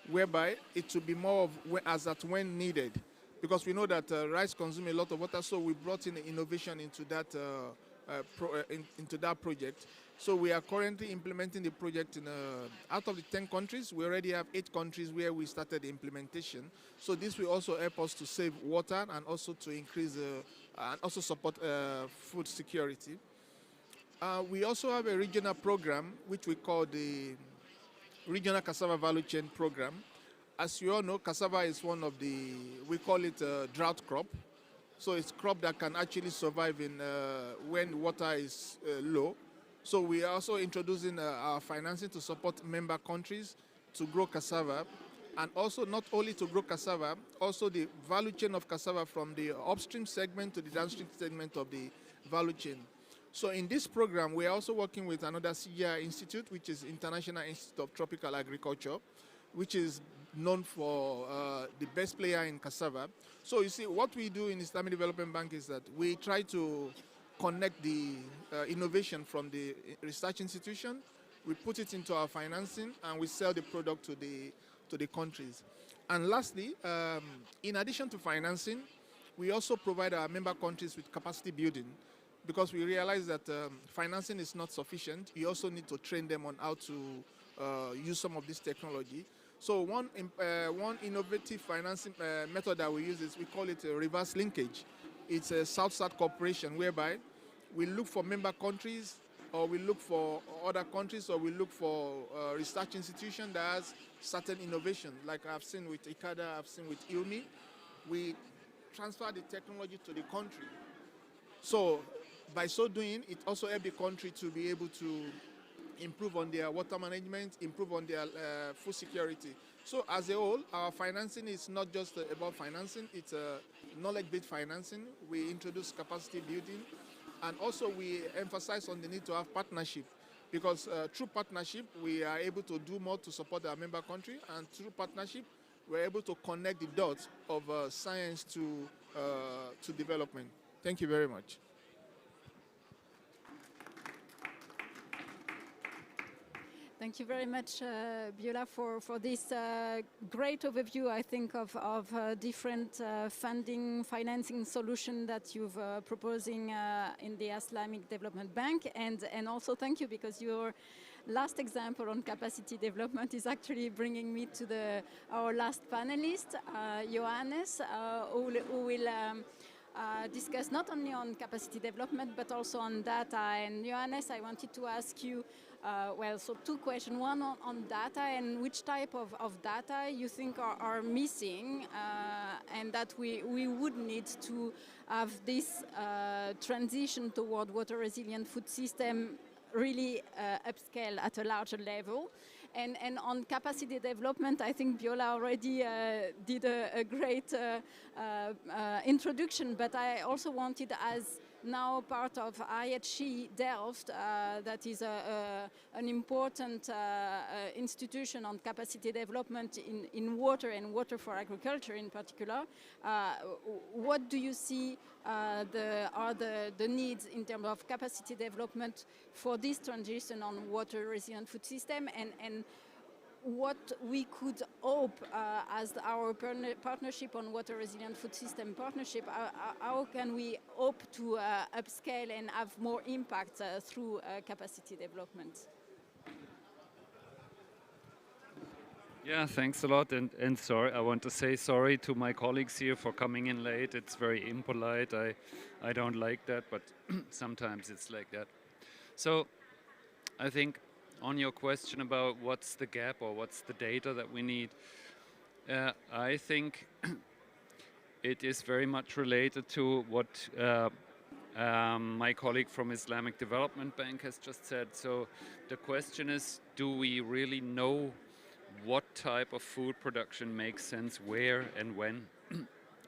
whereby it will be more of as at when needed. Because we know that rice consumes a lot of water, so we brought in innovation into that into that project. So we are currently implementing the project in out of the 10 countries. We already have 8 countries where we started the implementation. So this will also help us to save water and also to increase and also support food security. We also have a regional program which we call the Regional Cassava Value Chain Program. As you all know, cassava is one of the, we call it a drought crop. So it's a crop that can actually survive in when water is low. So we are also introducing our financing to support member countries to grow cassava, and also not only to grow cassava, also the value chain of cassava from the upstream segment to the downstream segment of the value chain. So in this program, we are also working with another CGI institute, which is International Institute of Tropical Agriculture, which is known for the best player in cassava. So you see, what we do in Islamic Development Bank is that we try to connect the innovation from the research institution, we put it into our financing, and we sell the product to the countries. And lastly, in addition to financing, we also provide our member countries with capacity building, because we realize that financing is not sufficient. You also need to train them on how to use some of this technology. So one innovative financing method that we use is, we call it a reverse linkage. It's a South-South cooperation, whereby we look for member countries, or we look for other countries, or we look for research institution that has certain innovation. Like I've seen with ICADA, I've seen with ILMI. We transfer the technology to the country. So by so doing, it also helps the country to be able to improve on their water management, improve on their food security. So as a whole, our financing is not just about financing, it's a knowledge-based financing. We introduce capacity building, and also we emphasize on the need to have partnership, because through partnership, we are able to do more to support our member country, and through partnership, we're able to connect the dots of science to development. Thank you very much. Thank you very much, Biola, for this great overview, I think, of different financing solution that you've proposing in the Islamic Development Bank. And also thank you, because your last example on capacity development is actually bringing me to our last panelist, Johannes, who will discuss not only on capacity development, but also on data. And Johannes, I wanted to ask you, so 2 questions. One on data, and which type of data you think are missing, and that we would need to have this transition toward water resilient food system really upscale at a larger level. And on capacity development, I think Biola already did a great introduction, but I also wanted, as now part of IHE Delft, that is an important institution on capacity development in water and water for agriculture in particular. What do you see are the needs in terms of capacity development for this transition on water resilient food system, and what we could hope as our partnership on water resilient food system partnership, how can we hope to upscale and have more impact through capacity development? Yeah, thanks a lot, and sorry, I want to say sorry to my colleagues here for coming in late. It's very impolite. I don't like that, but sometimes it's like that. So I think on your question about what's the gap or what's the data that we need, I think it is very much related to what my colleague from Islamic Development Bank has just said. So the question is, do we really know what type of food production makes sense where and when?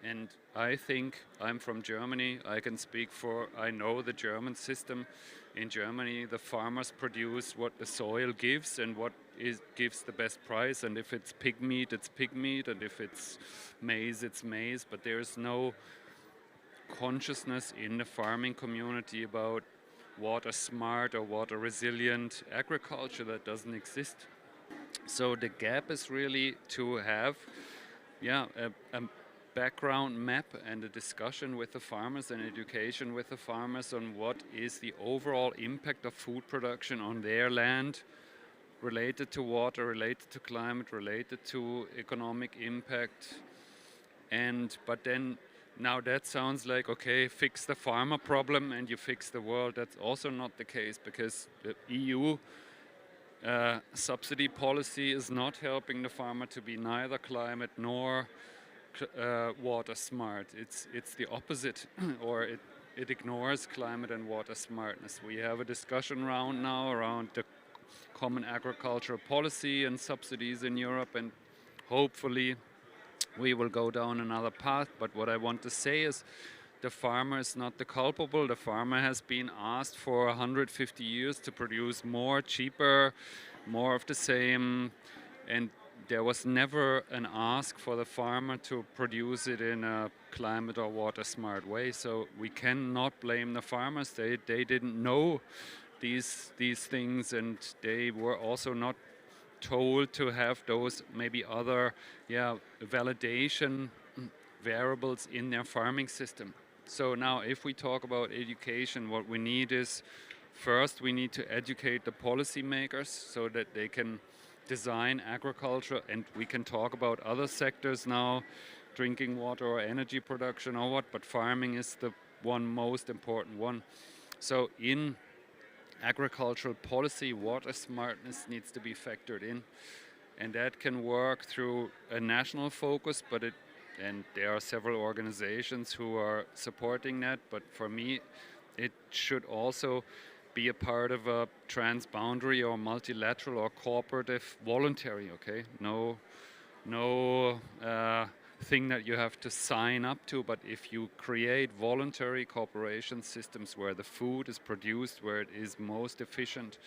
And I think, I'm from Germany, I can speak for, I know the German system. In Germany, the farmers produce what the soil gives and what gives the best price. And if it's pig meat, it's pig meat. And if it's maize, it's maize. But there's no consciousness in the farming community about water smart or water resilient agriculture that doesn't exist. So the gap is really to have a background map and a discussion with the farmers and education with the farmers on what is the overall impact of food production on their land, related to water, related to climate, related to economic impact. But then now that sounds like, okay, fix the farmer problem and you fix the world. That's also not the case, because the EU subsidy policy is not helping the farmer to be neither climate nor water smart. It's the opposite, or it ignores climate and water smartness. We have a discussion round now around the common agricultural policy and subsidies in Europe, and hopefully we will go down another path. But what I want to say is the farmer is not the culpable. The farmer has been asked for 150 years to produce more, cheaper, more of the same, and there was never an ask for the farmer to produce it in a climate or water smart way. So we cannot blame the farmers. They didn't know these things, and they were also not told to have those maybe other validation variables in their farming system. So now if we talk about education, what we need is, first we need to educate the policymakers so that they can design agriculture, and we can talk about other sectors now, drinking water or energy production or what, but farming is the one most important one. So in agricultural policy, water smartness needs to be factored in, and that can work through a national focus, and there are several organizations who are supporting that, but for me it should also be a part of a transboundary or multilateral or cooperative voluntary, okay? No thing that you have to sign up to, but if you create voluntary cooperation systems where the food is produced where it is most efficient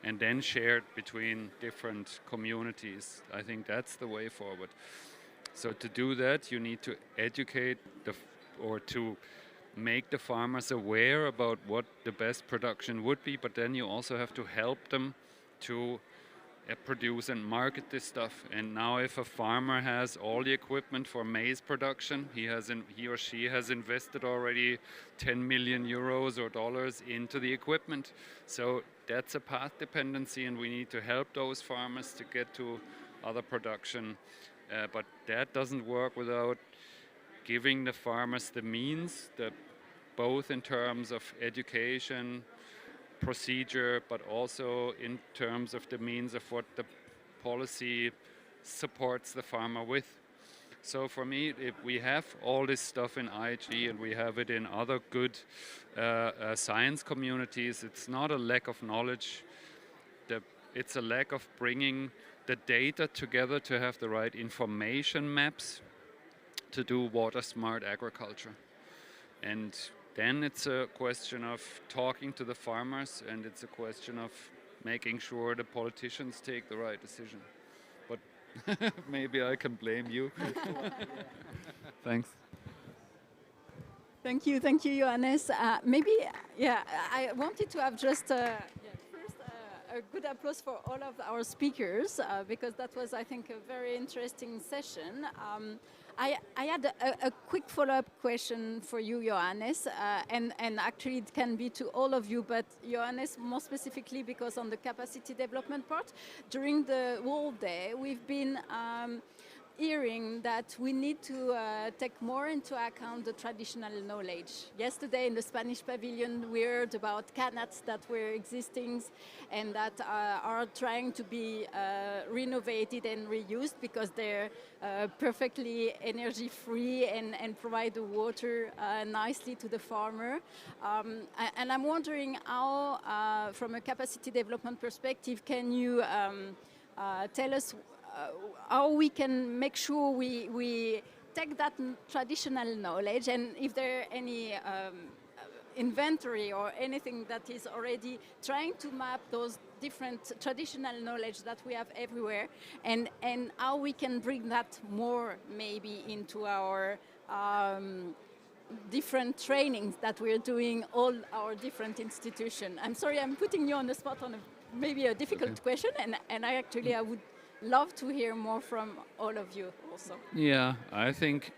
and then shared between different communities, I think that's the way forward. So to do that, you need to educate or to make the farmers aware about what the best production would be, but then you also have to help them to produce and market this stuff. And now if a farmer has all the equipment for maize production, he or she has invested already 10 million euros or dollars into the equipment. So that's a path dependency, and we need to help those farmers to get to other production. But that doesn't work without giving the farmers the means, both in terms of education, procedure, but also in terms of the means of what the policy supports the farmer with. So for me, if we have all this stuff in IHE and we have it in other good science communities, it's not a lack of knowledge. It's a lack of bringing the data together to have the right information maps to do water smart agriculture. And then it's a question of talking to the farmers, and it's a question of making sure the politicians take the right decision. But maybe I can blame you. Thanks. Thank you, Johannes. I wanted to have just first a good applause for all of our speakers because that was, I think, a very interesting session. I had a quick follow-up question for you, Johannes, and actually it can be to all of you, but Johannes more specifically because on the capacity development part, during the World Day, we've been hearing that we need to take more into account the traditional knowledge. Yesterday in the Spanish pavilion we heard about canats that were existing and that are trying to be renovated and reused because they're perfectly energy free and provide the water nicely to the farmer. And I'm wondering how, from a capacity development perspective, can you tell us how we can make sure we take that traditional knowledge, and if there are any inventory or anything that is already trying to map those different traditional knowledge that we have everywhere, and how we can bring that more maybe into our different trainings that we're doing all our different institutions. I'm sorry, I'm putting you on the spot on maybe a difficult question, and I would love to hear more from all of you also. Yeah, I think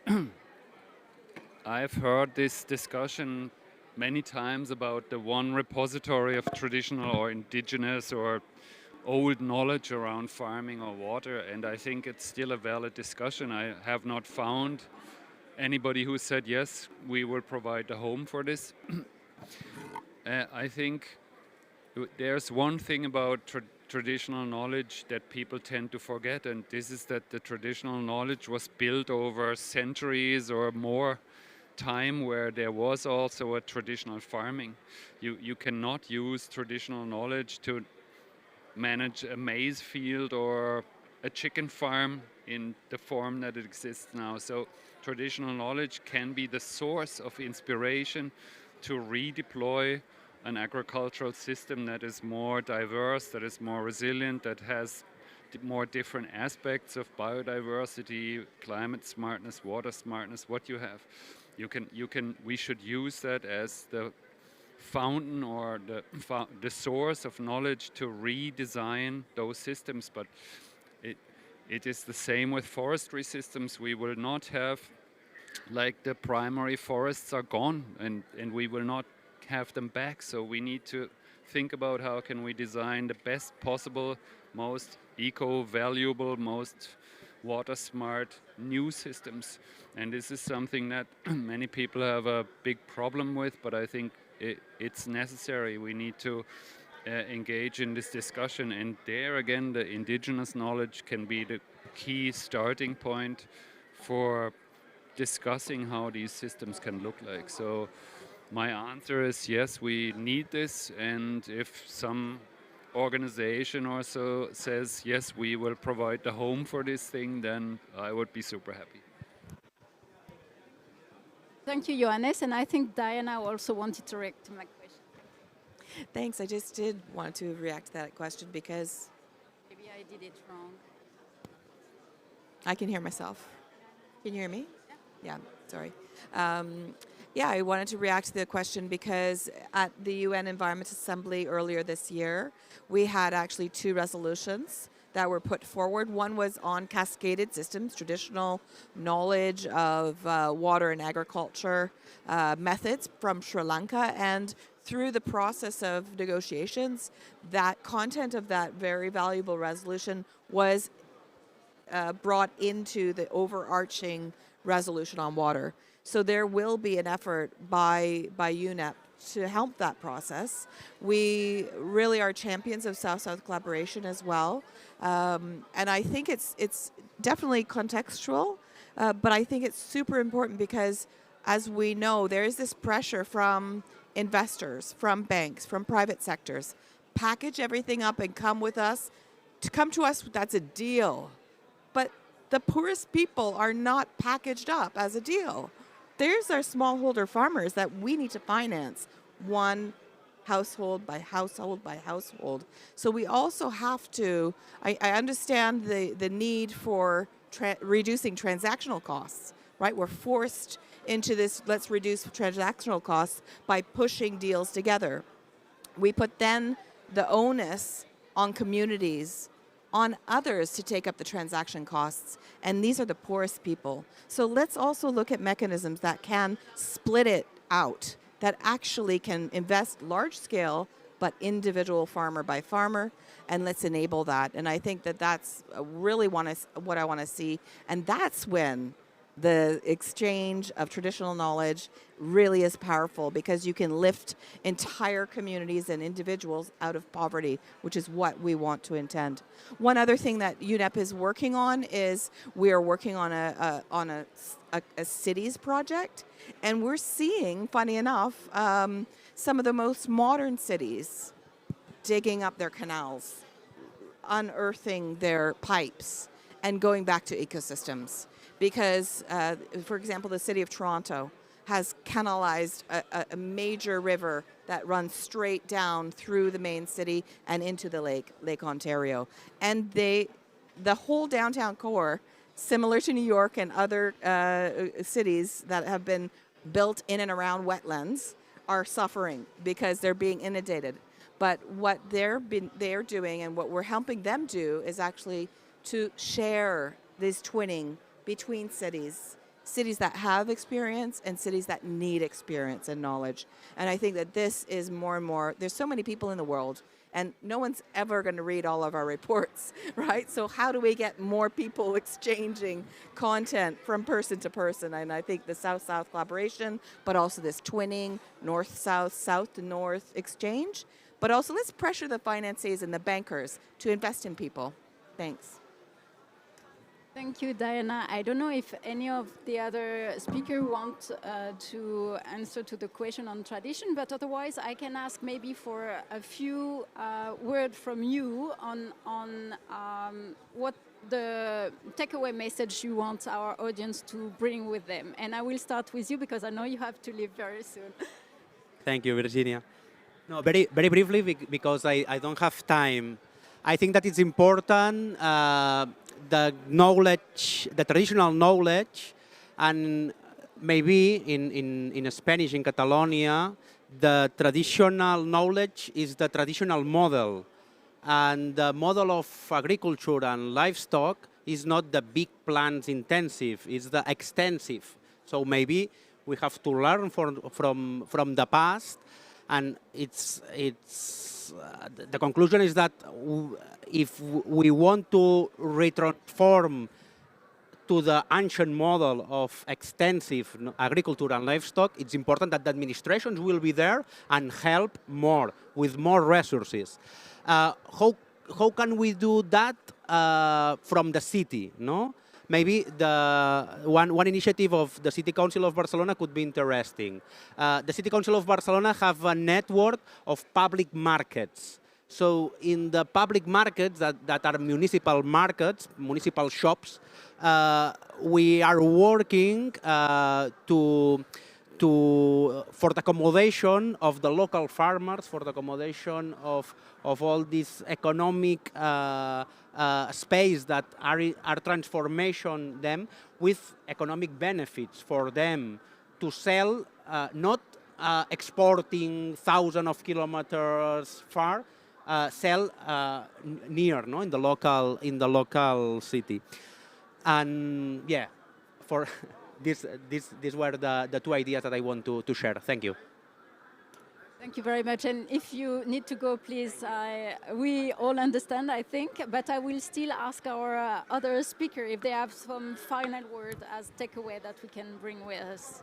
I've heard this discussion many times about the one repository of traditional or indigenous or old knowledge around farming or water, and I think it's still a valid discussion. I have not found anybody who said, yes, we will provide a home for this. I think there's one thing about traditional knowledge that people tend to forget, and this is that the traditional knowledge was built over centuries or more time, where there was also a traditional farming. You cannot use traditional knowledge to manage a maize field or a chicken farm in the form that it exists now. So traditional knowledge can be the source of inspiration to redeploy an agricultural system that is more diverse, that is more resilient, that has more different aspects of biodiversity, climate smartness, water smartness, what you have. We should use that as the fountain or the source of knowledge to redesign those systems. But it is the same with forestry systems. We will not have, like, the primary forests are gone, and we will not have them back. So we need to think about how can we design the best possible, most eco-valuable, most water-smart new systems. And this is something that many people have a big problem with, but I think it's necessary. We need to engage in this discussion, and there again the indigenous knowledge can be the key starting point for discussing how these systems can look like. So my answer is yes, we need this, and if some organization or so says yes, we will provide the home for this thing, then I would be super happy. Thank you, Johannes, and I think Diana also wanted to react to my question. Thanks. I just did want to react to that question because Maybe I did it wrong. I can hear myself. Can you hear me? Yeah, sorry. Yeah, I wanted to react to the question because at the UN Environment Assembly earlier this year, we had actually 2 resolutions that were put forward. One was on cascaded systems, traditional knowledge of water and agriculture methods from Sri Lanka, and through the process of negotiations, that content of that very valuable resolution was brought into the overarching resolution on water. So there will be an effort by UNEP to help that process. We really are champions of South-South collaboration as well. And I think it's definitely contextual, but I think it's super important because, as we know, there is this pressure from investors, from banks, from private sectors. Package everything up and come with us. To come to us, that's a deal. But the poorest people are not packaged up as a deal. There's our smallholder farmers that we need to finance, one household by household by household. So we also have to, I understand the need for reducing transactional costs, right? We're forced into this, let's reduce transactional costs by pushing deals together. We put then the onus on communities, on others to take up the transaction costs, and these are the poorest people. So let's also look at mechanisms that can split it out, that actually can invest large scale, but individual farmer by farmer, and let's enable that. And I think that that's really what I want to see, and that's when the exchange of traditional knowledge really is powerful, because you can lift entire communities and individuals out of poverty, which is what we want to intend. One other thing that UNEP is working on is we are working on a cities project, and we're seeing, funny enough, some of the most modern cities digging up their canals, unearthing their pipes, and going back to ecosystems. Because, for example, the city of Toronto has canalized a major river that runs straight down through the main city and into the Lake Ontario. And the whole downtown core, similar to New York and other cities that have been built in and around wetlands are suffering because they're being inundated. But what they're doing and what we're helping them do is actually to share this twinning between cities, cities that have experience and cities that need experience and knowledge. And I think that this is more and more, there's so many people in the world, and no one's ever going to read all of our reports, right? So how do we get more people exchanging content from person to person? And I think the South-South collaboration, but also this twinning, North-South, South-to-North exchange. But also let's pressure the financiers and the bankers to invest in people. Thanks. Thank you, Diana. I don't know if any of the other speakers want to answer to the question on tradition, but otherwise I can ask maybe for a few words from you on what the takeaway message you want our audience to bring with them. And I will start with you because I know you have to leave very soon. Thank you, Virginia. No, very briefly, because I don't have time. I think that it's important the knowledge, the traditional knowledge, and maybe in Spanish, in Catalonia, the traditional knowledge is the traditional model. And the model of agriculture and livestock is not the big plants intensive, it's the extensive. So maybe we have to learn from the past, and the conclusion is that if we want to retransform to the ancient model of extensive agriculture and livestock, it's important that the administrations will be there and help more, with more resources. How can we do that from the city, no? Maybe the one initiative of the City Council of Barcelona could be interesting. The City Council of Barcelona have a network of public markets. So in the public markets that are municipal markets, municipal shops, we are working for the accommodation of the local farmers, for the accommodation of all this economic space that are transformation them with economic benefits for them to sell, not exporting thousands of kilometers far, sell near, no, in the local city. And yeah, for these were the two ideas that I want to share. Thank you. Thank you very much. And if you need to go, please, we all understand, I think, but I will still ask our other speaker if they have some final word as takeaway that we can bring with us.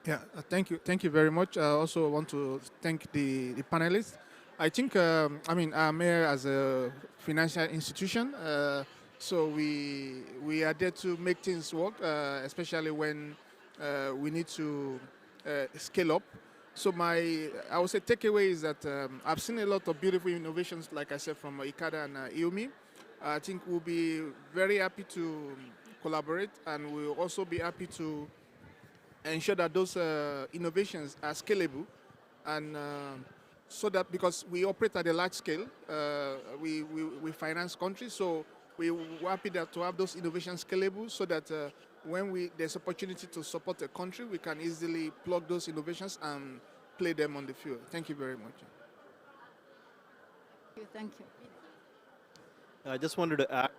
Yeah, thank you very much. I also want to thank the panelists. I think, I'm here as a financial institution, so we are there to make things work, especially when we need to scale up. So I would say takeaway is that I've seen a lot of beautiful innovations, like I said, from ICADA and IOMI. I think we'll be very happy to collaborate, and we'll also be happy to ensure that those innovations are scalable, and so that, because we operate at a large scale, we finance countries, so we're happy to have those innovations scalable, so that when there's opportunity to support a country, we can easily plug those innovations and play them on the field. Thank you very much. Thank you. I just wanted to add,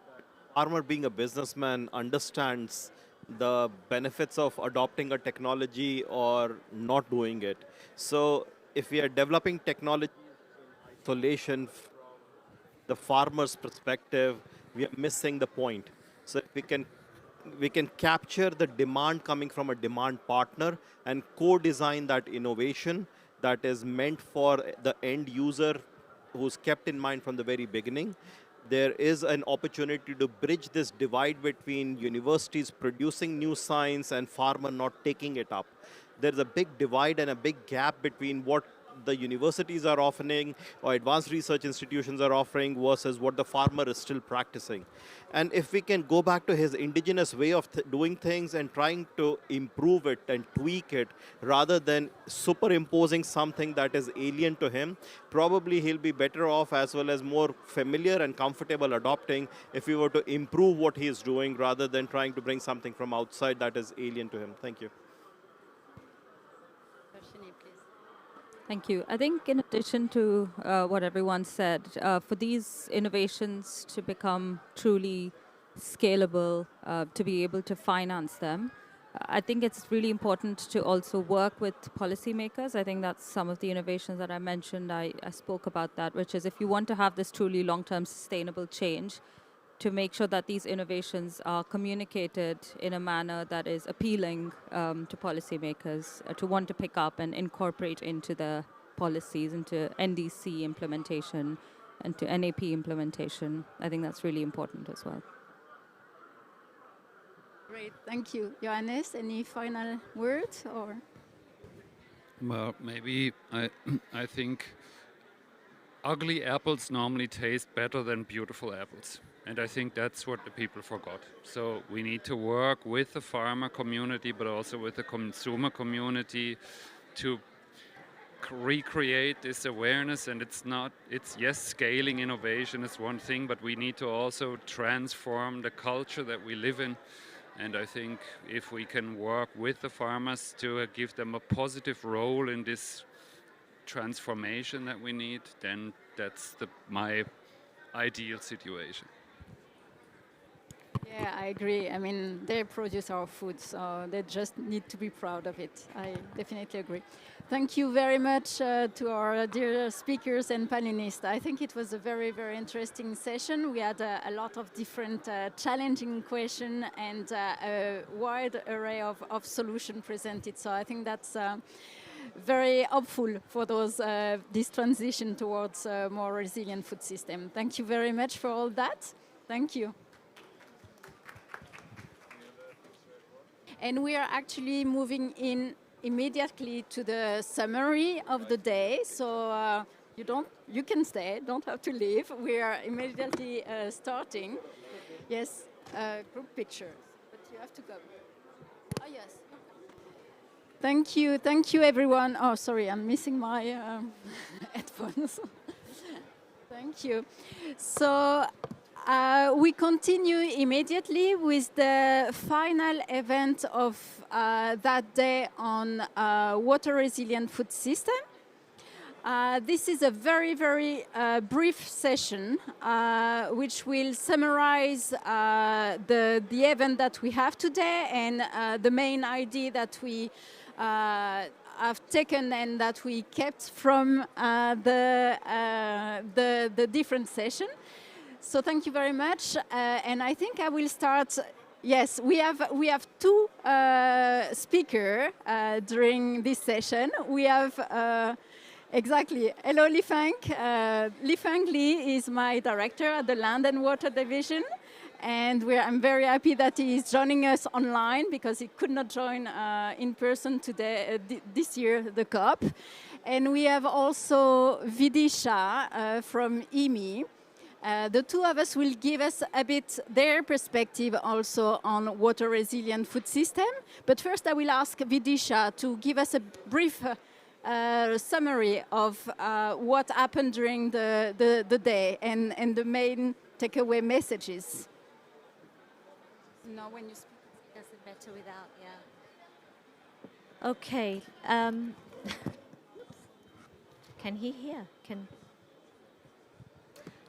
Farmer, being a businessman, understands the benefits of adopting a technology or not doing it. So if we are developing technology in isolation from the farmer's perspective, we are missing the point. So if we can capture the demand coming from a demand partner and co-design that innovation that is meant for the end user who's kept in mind from the very beginning, there is an opportunity to bridge this divide between universities producing new science and farmer not taking it up. There's a big divide and a big gap between what the universities are offering or advanced research institutions are offering versus what the farmer is still practicing. And if we can go back to his indigenous way of doing things and trying to improve it and tweak it rather than superimposing something that is alien to him, probably he'll be better off as well as more familiar and comfortable adopting if we were to improve what he is doing rather than trying to bring something from outside that is alien to him. Thank you. Thank you. I think in addition to what everyone said, for these innovations to become truly scalable, to be able to finance them, I think it's really important to also work with policymakers. I think that's some of the innovations that I mentioned. I spoke about that, which is if you want to have this truly long-term sustainable change, to make sure that these innovations are communicated in a manner that is appealing to policymakers to want to pick up and incorporate into the policies, into NDC implementation, and to NAP implementation. I think that's really important as well. Great, thank you. Johannes, any final words? Or? Well, maybe I think ugly apples normally taste better than beautiful apples. And I think that's what the people forgot. So we need to work with the farmer community, but also with the consumer community to recreate this awareness. And it's yes, scaling innovation is one thing, but we need to also transform the culture that we live in. And I think if we can work with the farmers to give them a positive role in this transformation that we need, then that's my ideal situation. Yeah, I agree. I mean, they produce our food, so they just need to be proud of it. I definitely agree. Thank you very much to our dear speakers and panelists. I think it was a very, very interesting session. We had a lot of different challenging questions and a wide array of solutions presented. So I think that's very helpful for this transition towards a more resilient food system. Thank you very much for all that. Thank you. And we are actually moving in immediately to the summary of the day. So you can stay, don't have to leave. We are immediately starting. Yes, group picture, but you have to go. Oh, yes. Thank you everyone. Oh, sorry, I'm missing my headphones. Thank you. So we continue immediately with the final event of that day on water resilient food system. This is a very, very brief session which will summarize the event that we have today and the main idea that we have taken and that we kept from the different session. So thank you very much, and I think I will start. Yes, we have two speakers during this session. We have exactly. Hello, Lifeng. Lifeng Li is my director at the Land and Water Division, and I'm very happy that he is joining us online because he could not join in person today this year the COP. And we have also Vidisha from IMI. The two of us will give us a bit their perspective also on water resilient food system. But first I will ask Vidisha to give us a brief summary of what happened during the day and the main takeaway messages. No, when you speak, it does it better without, yeah. Okay. Can he hear?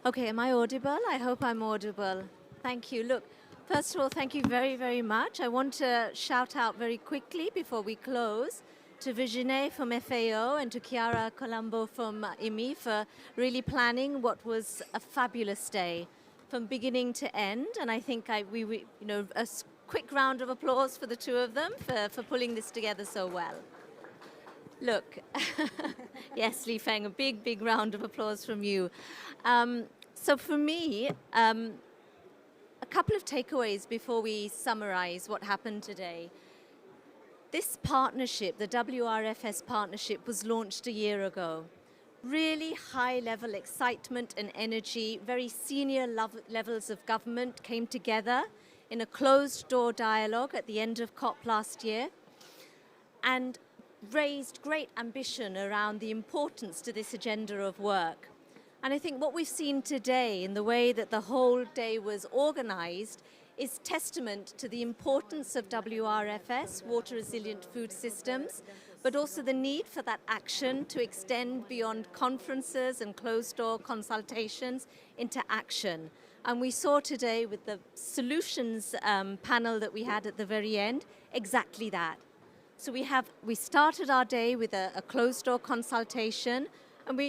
Okay, am I audible? I hope I'm audible. Thank you. Look, first of all, thank you very, very much. I want to shout out very quickly before we close to Virginie from FAO and to Chiara Colombo from IMI for really planning what was a fabulous day from beginning to end. And I think a quick round of applause for the two of them for pulling this together so well. Look, yes, Li Feng, a big, big round of applause from you. So for me, a couple of takeaways before we summarize what happened today. This partnership, the WRFS partnership, was launched a year ago. Really high-level excitement and energy, very senior levels of government came together in a closed-door dialogue at the end of COP last year and raised great ambition around the importance to this agenda of work. And I think what we've seen today in the way that the whole day was organized is testament to the importance of WRFS, water resilient food systems, but also the need for that action to extend beyond conferences and closed-door consultations into action. And we saw today with the solutions panel that we had at the very end, exactly that. So we started our day with a closed-door consultation, and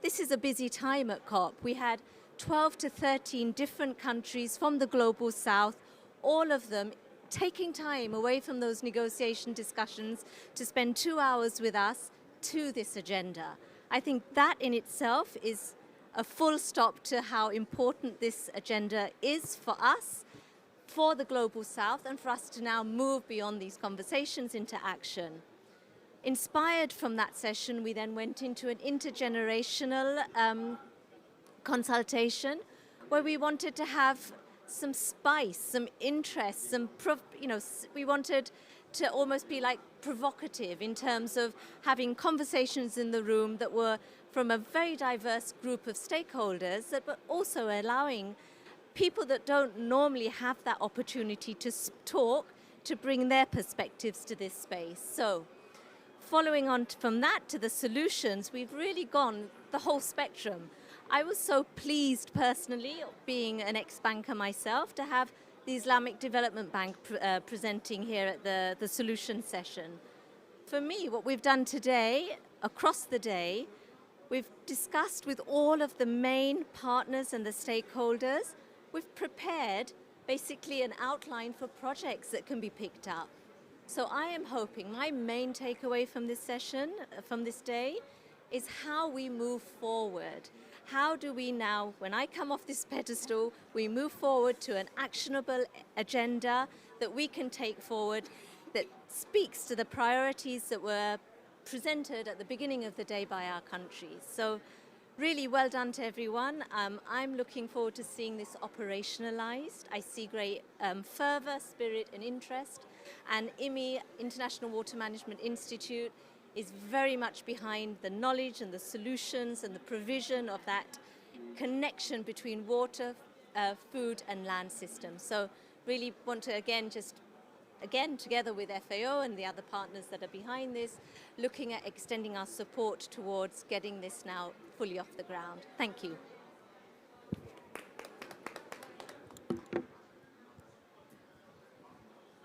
this is a busy time at COP. We had 12 to 13 different countries from the global south, all of them taking time away from those negotiation discussions to spend 2 hours with us to this agenda. I think that in itself is a full stop to how important this agenda is for us, for the global south, and for us to now move beyond these conversations into action. Inspired from that session, we then went into an intergenerational consultation where we wanted to have some spice, some interest, we wanted to almost be like provocative in terms of having conversations in the room that were from a very diverse group of stakeholders, but also allowing people that don't normally have that opportunity to talk, to bring their perspectives to this space. So following on from that to the solutions, we've really gone the whole spectrum. I was so pleased personally, being an ex-banker myself, to have the Islamic Development Bank presenting here at the solution session. For me, what we've done today, across the day, we've discussed with all of the main partners and the stakeholders. We've prepared basically an outline for projects that can be picked up. So I am hoping my main takeaway from this session, from this day, is how we move forward. How do we now, when I come off this pedestal, we move forward to an actionable agenda that we can take forward that speaks to the priorities that were presented at the beginning of the day by our countries. So really well done to everyone. I'm looking forward to seeing this operationalized. I see great fervor, spirit and interest. And IMI, International Water Management Institute, is very much behind the knowledge and the solutions and the provision of that connection between water, food and land systems. So really want to again, together with FAO and the other partners that are behind this, looking at extending our support towards getting this now fully off the ground. Thank you.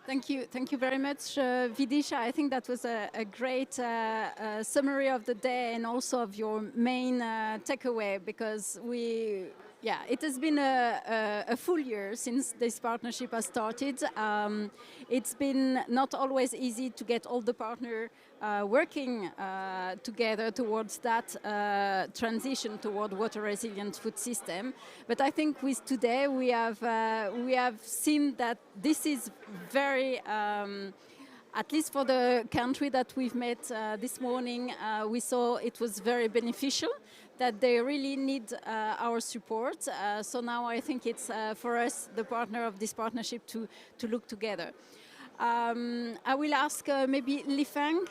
Thank you very much, Vidisha. I think that was a great summary of the day and also of your main takeaway, because it has been a full year since this partnership has started. It's been not always easy to get all the partners working together towards that transition toward water resilient food system. But I think with today we have seen that this is very at least for the country that we've met this morning, we saw it was very beneficial, that they really need our support. So now I think it's for us, the partner of this partnership, to look together. I will ask maybe Lifeng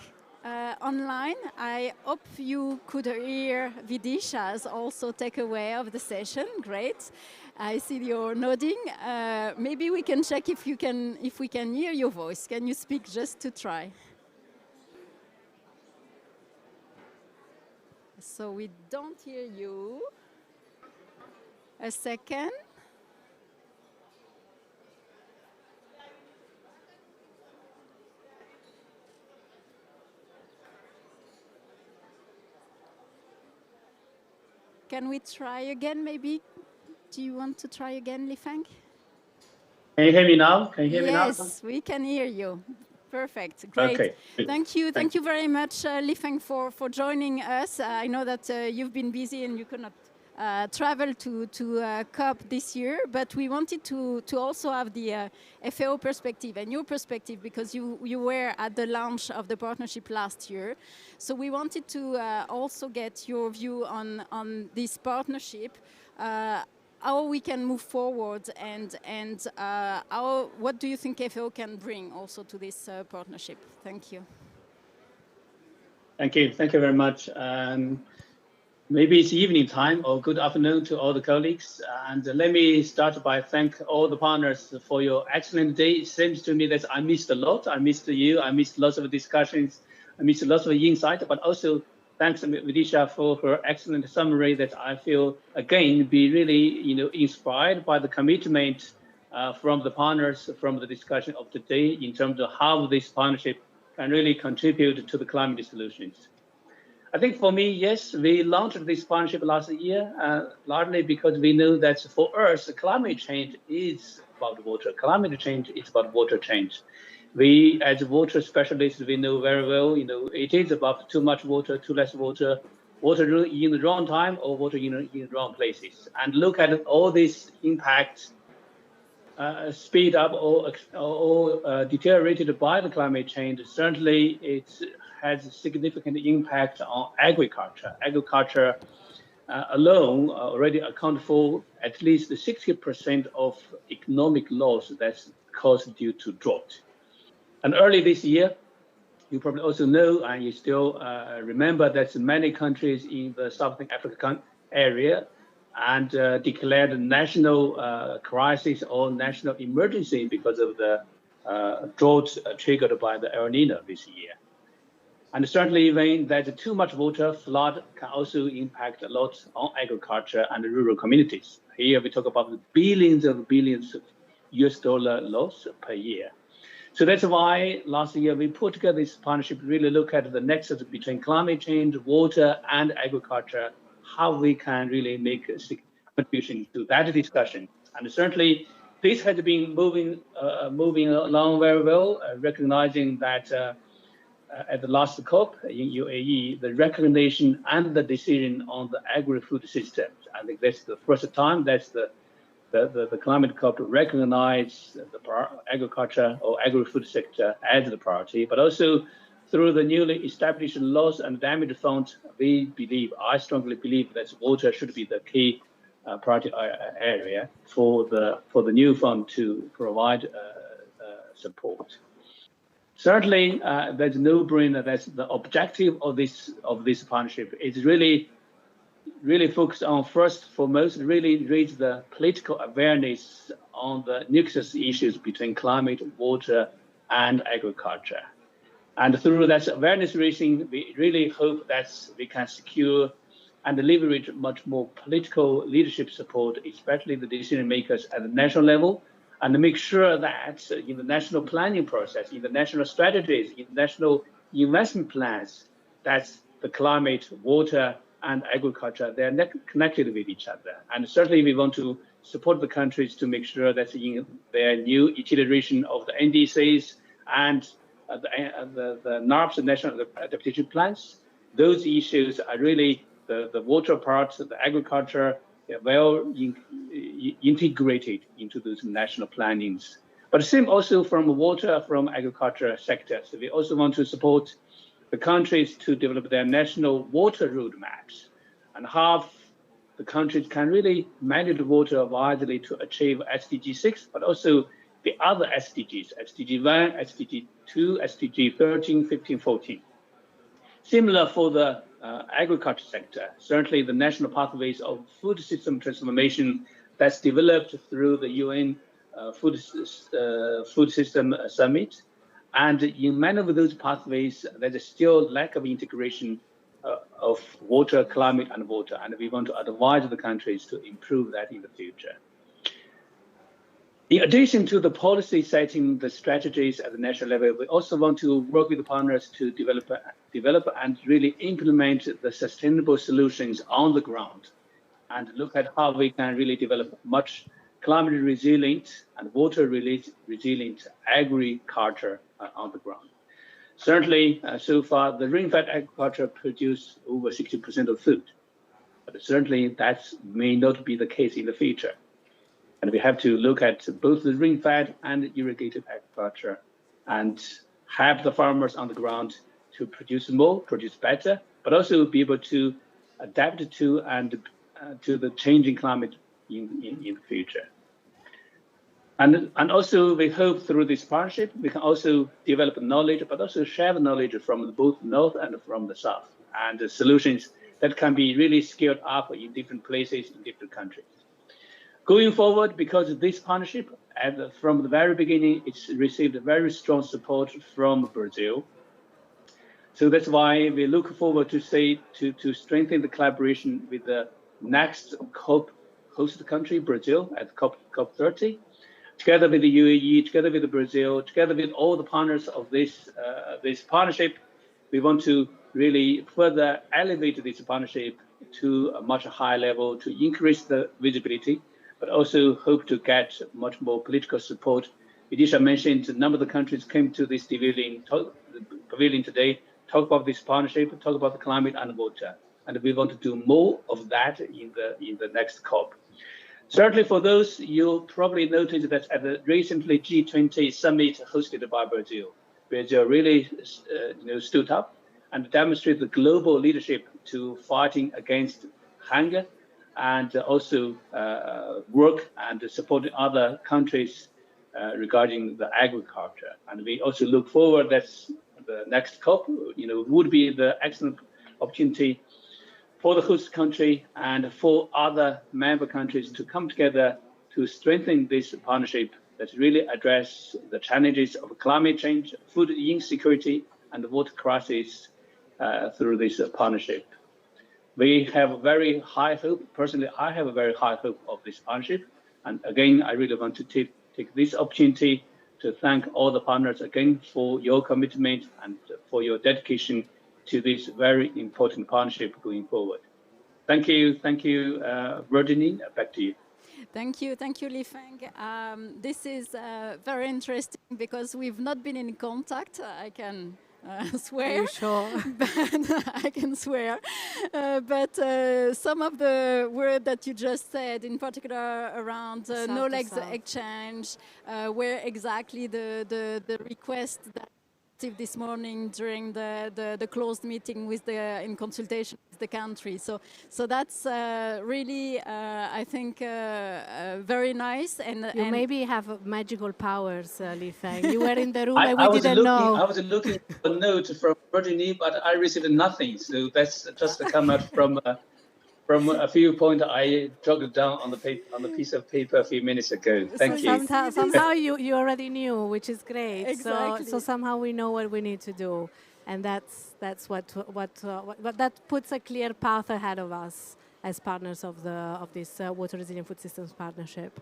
online. I hope you could hear Vidisha's also takeaway of the session. Great. I see you're nodding. Maybe we can check if we can hear your voice. Can you speak just to try? So we don't hear you. A second. Can we try again, maybe? Do you want to try again, Lifeng? Can you hear me now? Yes, we can hear you. Perfect. Great. Okay. Thank you. Thank you very much, Lifeng, for joining us. I know that you've been busy and you could not travel to COP this year, but we wanted to also have the FAO perspective and your perspective, because you were at the launch of the partnership last year. So we wanted to also get your view on this partnership, how we can move forward, and what do you think FAO can bring also to this partnership? Thank you. Thank you very much. Maybe it's evening time, or good afternoon to all the colleagues. And let me start by thank all the partners for your excellent day. It seems to me that I missed a lot. I missed you. I missed lots of discussions. I missed lots of insight. But also thanks to Vidisha for her excellent summary. That I feel again be really inspired by the commitment from the partners from the discussion of today in terms of how this partnership can really contribute to the climate solutions. I think for me, yes, we launched this partnership last year, largely because we know that for us, climate change is about water. Climate change is about water change. We, as water specialists, we know very well, it is about too much water, too less water, water in the wrong time, or water in the wrong places. And look at all these impacts, speed up or deteriorated by the climate change. Certainly, it has a significant impact on agriculture. Agriculture alone already account for at least 60% of economic loss that's caused due to drought. And early this year, you probably also know, and you still remember, that many countries in the Southern African area and declared a national crisis or national emergency because of the drought triggered by the El Nino this year. And certainly when there's too much water, flood can also impact a lot on agriculture and rural communities. Here we talk about billions of US dollar loss per year. So that's why last year we put together this partnership, really look at the nexus between climate change, water, and agriculture, how we can really make a contribution to that discussion. And certainly this has been moving along very well, recognizing that at the last COP in UAE, the recognition and the decision on the agri-food systems. I think that's the first time that's the climate COP to recognize the agriculture or agri-food sector as the priority, but also through the newly established loss and damage fund, I strongly believe that water should be the key priority area for the new fund to provide support. Certainly, there's no brainer. That's the objective of this partnership. It's really focused on, first foremost, really raise the political awareness on the nexus issues between climate, water, and agriculture. And through that awareness raising, we really hope that we can secure and leverage much more political leadership support, especially the decision makers at the national level, and make sure that in the national planning process, in the national strategies, in the national investment plans, that the climate, water, and agriculture, they're connected with each other. And certainly we want to support the countries to make sure that in their new iteration of the NDCs and the NARPS, the National Adaptation Plans, those issues are really the water part, the agriculture, well integrated into those national plannings. But same also from water, from agriculture sectors. So we also want to support the countries to develop their national water roadmaps, and how the countries can really manage water wisely to achieve SDG 6, but also the other SDGs, SDG 1, SDG 2, SDG 13, 15, 14. Similar for the agriculture sector, certainly the national pathways of food system transformation that's developed through the UN Food System Summit. And in many of those pathways, there's still lack of integration of water, climate, and water. And we want to advise the countries to improve that in the future. In addition to the policy setting, the strategies at the national level, we also want to work with the partners to develop and really implement the sustainable solutions on the ground, and look at how we can really develop much climate resilient and water resilient agriculture on the ground. Certainly, so far, the rainfed agriculture produces over 60% of food. But certainly that may not be the case in the future. And we have to look at both the rain-fed and irrigated agriculture and have the farmers on the ground to produce more, produce better, but also be able to adapt to and to the changing climate in the future. And also we hope through this partnership, we can also develop knowledge, but also share the knowledge from both North and from the South, and the solutions that can be really scaled up in different places, in different countries. Going forward, because of this partnership, and from the very beginning, it's received very strong support from Brazil. So that's why we look forward to strengthen the collaboration with the next COP host country, Brazil, at COP30, together with the UAE, together with Brazil, together with all the partners of this partnership. We want to really further elevate this partnership to a much higher level to increase the visibility, but also hope to get much more political support. Idisha mentioned a number of the countries came to this pavilion today, talk about this partnership, talk about the climate and water. And we want to do more of that in the next COP. Certainly for those, you'll probably notice that at the recently G20 summit hosted by Brazil, Brazil really stood up and demonstrated the global leadership to fighting against hunger and also work and supporting other countries regarding the agriculture. And we also look forward that the next COP, would be the excellent opportunity for the host country and for other member countries to come together to strengthen this partnership that really address the challenges of climate change, food insecurity, and the water crisis through this partnership. We have a very high hope. Personally, I have a very high hope of this partnership. And again, I really want to take this opportunity to thank all the partners again for your commitment and for your dedication to this very important partnership going forward. Thank you, Virginie, back to you. Thank you, Li Feng. This is very interesting because we've not been in contact. I can swear. Are you sure? I can swear. But some of the words that you just said, in particular around knowledge exchange, were exactly the request that this morning during the closed meeting in consultation with the country. So that's really, I think, very nice. And you maybe have magical powers, Li Feng. You were in the room and we didn't know. I was looking for a note from Virginie, but I received nothing. So that's just come out from a few points I jotted down on the piece of paper a few minutes ago. Thank you. Somehow you already knew, which is great. Exactly. So somehow we know what we need to do, and that's what that puts a clear path ahead of us as partners of this Water Resilient Food Systems Partnership.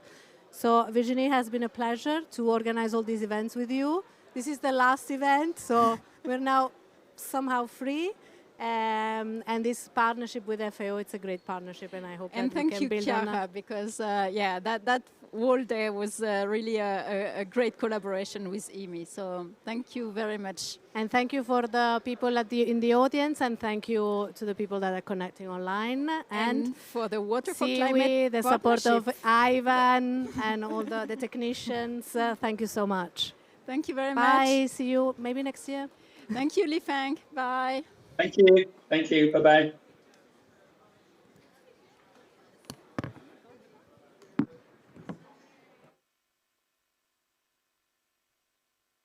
So Virginie, has been a pleasure to organize all these events with you. This is the last event, so we're now somehow free. And this partnership with FAO, it's a great partnership, and I hope that we can build on it. And thank you, Chiara, because that whole day was really a great collaboration with IMI. So thank you very much. And thank you for the people in the audience, and thank you to the people that are connecting online. And for the Water for Climate the support of Ivan and all the technicians. Thank you so much. Thank you very much. Bye. See you maybe next year. Thank you, Li Feng. Bye. Thank you. Bye-bye.